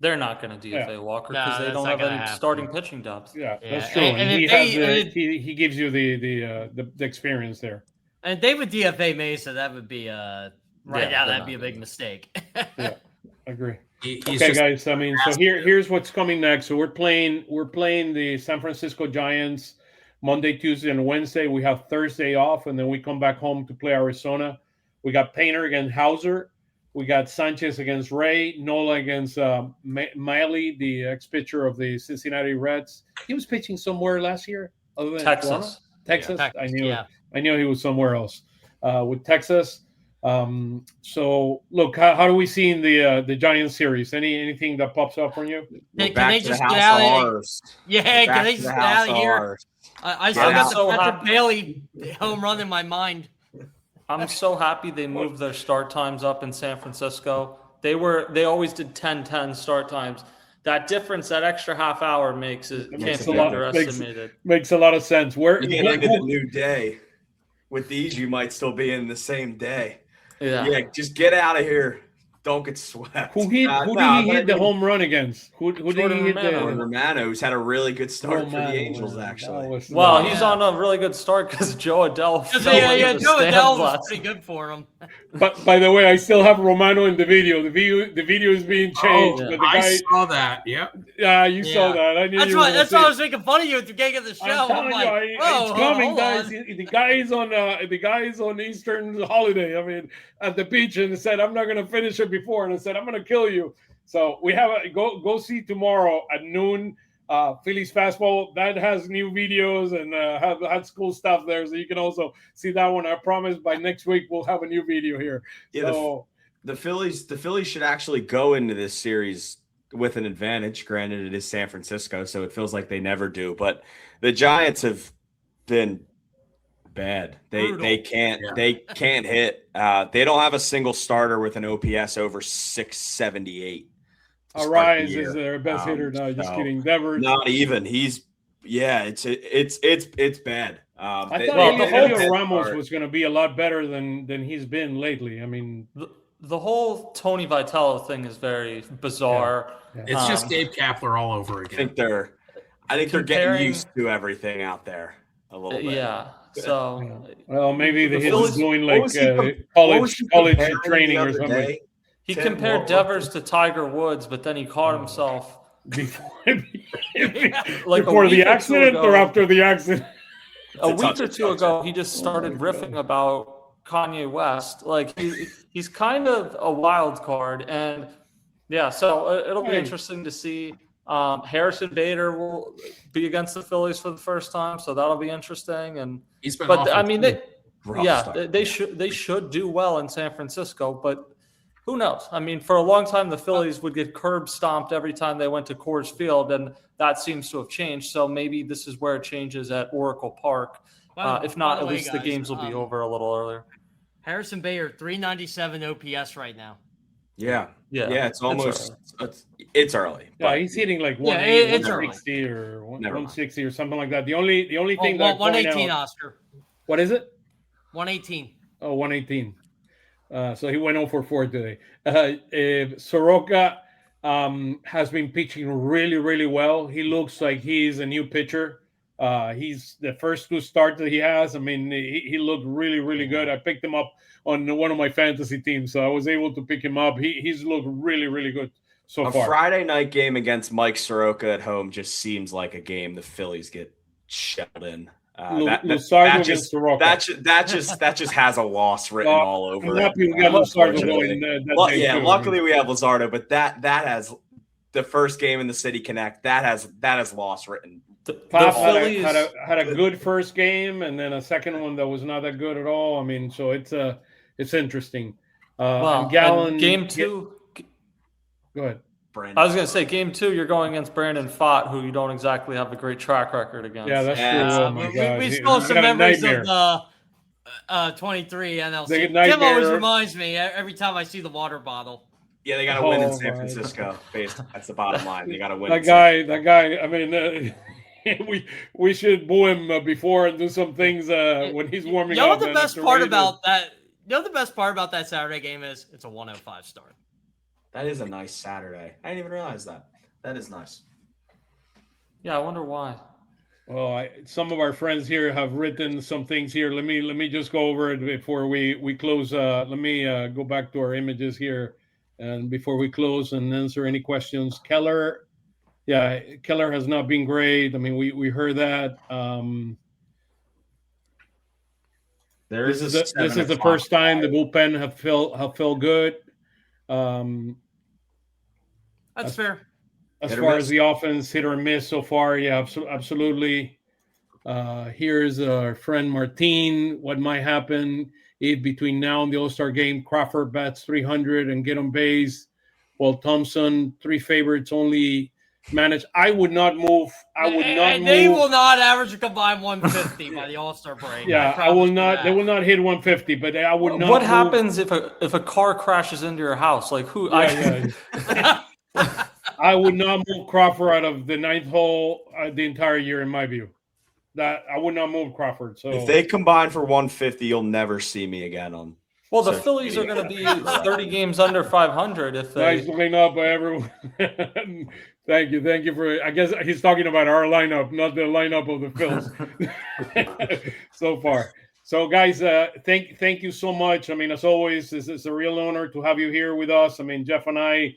They're not going to DFA Walker because they don't have any starting pitching jobs. Yeah, that's true. And he gives you the experience there. And if they would DFA Mesa, that would be that'd be a big mistake. Yeah, I agree. Okay, guys. I mean, so here's what's coming next. So we're playing the San Francisco Giants Monday, Tuesday, and Wednesday. We have Thursday off, and then we come back home to play Arizona. We got Painter against Hauser. We got Sanchez against Ray. Nola against Miley, the ex-pitcher of the Cincinnati Reds. He was pitching somewhere last year, other than Texas. Texas. I knew he was somewhere else with Texas. So look, how do we see in the Giants series? Anything that pops up on you? Can they just get out of here? Yeah, can they just get out of here? I still got the Patrick Bailey home run in my mind. I'm so happy they moved their start times up in San Francisco. They always did 10-10 start times. That difference, that extra half hour can't be underestimated. Makes a lot of sense. You're getting into the new day. With these, you might still be in the same day. Yeah, just get out of here. Don't get swept. Who did he hit the home run against? Who did he hit? Jordan Romano, who's had a really good start for the Angels, actually. He's on a really good start because Joe Adele. Joe Adele was pretty good for him. But by the way, I still have Romano in the video. The video is being changed. But I saw that. Yep. Yeah, you saw that. I knew that's why I was making fun of you at the beginning of the show. I'm like, it's coming, guys. The guy is on Eastern holiday. I mean, at the beach, and said, "I'm not going to finish it before," and I said, "I'm going to kill you." So we have go see tomorrow at noon. Phillies fastball that has new videos and had school stuff there, so you can also see that one. I promise by next week we'll have a new video here. Yeah, so, the Phillies should actually go into this series with an advantage. Granted, it is San Francisco, so it feels like they never do. But the Giants have been bad. They can't hit. They don't have a single starter with an OPS over 678. Arias is their best hitter. No, just kidding. Devers. Not even. It's bad. I thought Julio Ramos was going to be a lot better than he's been lately. I mean, the whole Tony Vitello thing is very bizarre. Yeah. It's just Gabe Kapler all over I again. think they're getting used to everything out there a little bit. Yeah. So Well, maybe The he's Phillies- doing what like was he college comparing training the or other something. day? he Tim, compared what- Devers to Tiger Woods, but then he caught himself Before, like before a the week or two accident or ago. after the accident? A It's a week or touchy two ago, subject. he just started riffing about Kanye West. Like he's kind of a wild card, and yeah, so it'll be Hey. interesting to see. Harrison Bader will be against the Phillies for the first time, so that'll be interesting. And He's been but awful, I mean, too. Rough start. they should do well in San Francisco, but who knows? I mean, for a long time, the Phillies would get curb stomped every time they went to Coors Field, and that seems to have changed. So maybe this is where it changes at Oracle Park. If not, by at way, least the guys, games will be over a little earlier. Harrison Bader, 397 OPS right now. Yeah. Yeah, It's almost it's early. Yeah, but he's hitting like Yeah, 180, it's early. 160 or Never mind. 160 or something like that. The only thing that I point 118, out, Oscar. what is it? 118. Oh, 118. So he went 0 for 4 today. Soroka has been pitching really, really well. He looks like he's a new pitcher. He's the first 2 starts that he has. I mean, he looked really, really good. I picked him up on one of my fantasy teams, so I was able to pick him up. He's looked really, really good so a far. Friday night game against Mike Soroka at home just seems like a game the Phillies get shelled in. Luzardo against Soroka. That just has a loss written all over I'm it. happy we got Luzardo unfortunately. going. Luckily we have Luzardo, but that has the first game in the City Connect. That has loss written. Pop Phillies had a good first game, and then a second one that was not that good at all. I mean, so it's interesting. Well, and Gallen, game 2. Go ahead. Brandon. I was going to say game 2. You're going against Brandon Pfaadt, who you don't exactly have a great track record against. Yeah, that's Yeah. true. Oh my God. We He- stole he some got a memories nightmare. of the 23 They NLC. get Tim nightmare. always reminds me every time I see the water bottle. Yeah, they got to win in Oh, San my Francisco. That's the bottom line. They got to win. That guy. I mean, we should boo him before and do some things when he's warming You know up. what the and best after part ready to- about that? You know the best part about that Saturday game is it's a 105 start. That is a nice Saturday. I didn't even realize that. That is nice. Yeah, I wonder why. Well, some of our friends here have written some things here. Let me just go over it before we close. Let me go back to our images here, and before we close and answer any questions. Keller has not been great. I mean, we heard that. This is the first time the bullpen have felt good. That's fair. As Hit or far miss. as the offense, hit or miss so far, yeah, absolutely. Here's our friend Martin. What might happen if between now and the All-Star game, Crawford bats 300 and get on base, while Thompson, 3 favorites only manage. I would not move. They will not average a combined 150 by the All-Star break. Yeah, I will not. They will not hit 150, but I would not. What move. happens if a car crashes into your house? Like who? I would not move Crawford out of the 9th hole the entire year, in my view. That I would not move Crawford. So If they combine for 150, you'll never see me again on. Well, the So- Phillies are going to be 30 games under 500 if they. nice looking up by everyone. Thank you for. I guess he's talking about our lineup, not the lineup of the Phils so far. So, guys, thank you so much. I mean, as always, it's a real honor to have you here with us. I mean, Jeff and I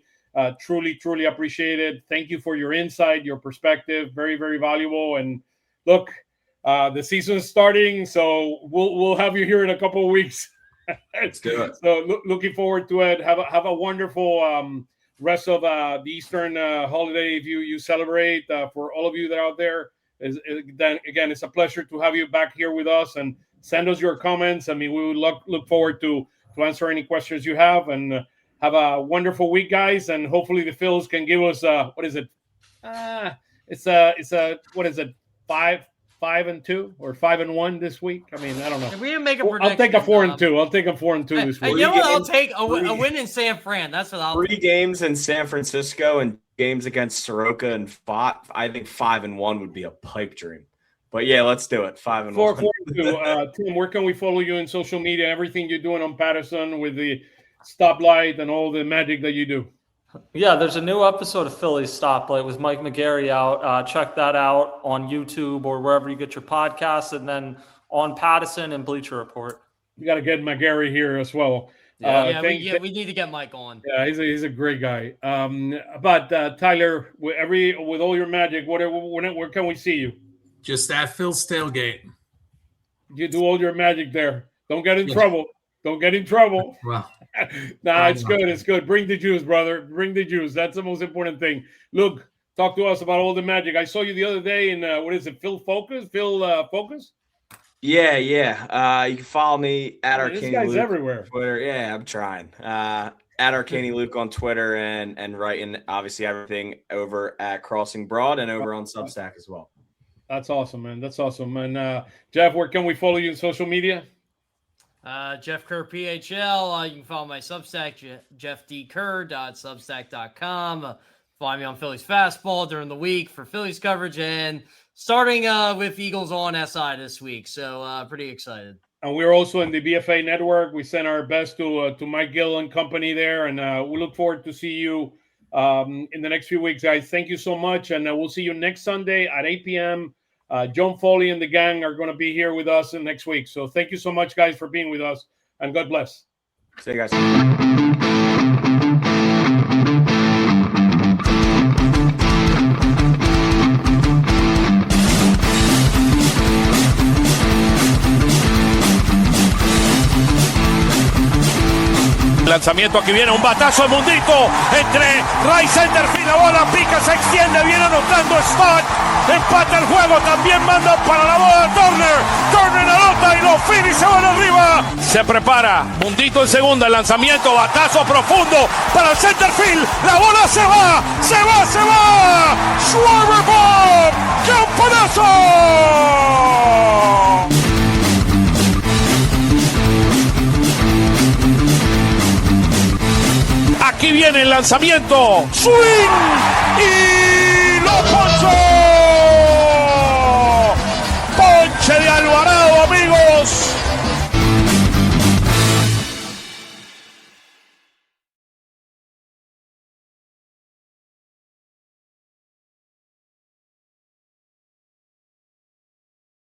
truly appreciate it. Thank you for your insight, your perspective. Very, very valuable. And look, the season's starting, so we'll have you here in a couple of weeks. Let's do it. So, looking forward to it. Have a wonderful rest of the Eastern holiday if you celebrate. For all of you that are out there, then again, it's a pleasure to have you back here with us, and send us your comments. I mean, we would look forward to answer any questions you have, and have a wonderful week, guys. And hopefully the Phils can give us what is it? It's a what is it? 5-2 or 5-1 this week. I mean, I don't know. If we didn't make a prediction, I'll take a 4-2. I'll take a 4-2 this Hey, week. you know what? I'll games, take a win in San Fran. That's what I'll 3 games in San Francisco and games against Soroka and Pfaadt. I think 5-1 would be a pipe dream. But yeah, let's do it. 5-1. 4-2. Tim, where can we follow you in social media? Everything you're doing on Patterson with the stoplight and all the magic that you do. Yeah, there's a new episode of Phillies Stoplight with Mike McGarry out. Check that out on YouTube or wherever you get your podcasts, and then OnPattison and Bleacher Report. You got to get McGarry here as well. We need to get Mike on. Yeah, he's a great guy. But Tyler, with all your magic, where can we see you? Just at Phil's tailgate. You do all your magic there. Don't get in trouble. Don't get in trouble. Well, it's good. It's good. Bring the juice, brother. Bring the juice. That's the most important thing. Luke, talk to us about all the magic. I saw you the other day in what is it? Phil Focus. Yeah. You can follow me at Arcaini. This guy's Luke everywhere. on Twitter. Yeah, I'm trying. At Arcaini Luke on Twitter and writing obviously everything over at Crossing Broad and over on Substack as well. That's awesome, man. That's awesome. And Jeff, where can we follow you on social media? Jeff Kerr PHL. You can follow my Substack, jeffdkerr.substack.com. Find me on Phillies Fastball during the week for Phillies coverage, and starting with Eagles on SI this week. So pretty excited. And we're also in the BFA network. We send our best to Mike Gill and company there, and we look forward to see you in the next few weeks, guys. Thank you so much, and we'll see you next Sunday at 8 p.m. John Foley and the gang are going to be here with us next week. So thank you so much, guys, for being with us, and God bless. See you guys. Lanzamiento, aquí viene un batazo de Mundito entre right center field, la bola pica, se extiende, viene anotando Stott, empata el juego, también manda para la bola Turner anota y los Phillies se van arriba. Se prepara Mundito en segunda, el lanzamiento, batazo profundo para el center field, la bola se va, Schwarber Bob, campanazo. Aquí viene el lanzamiento. Swing y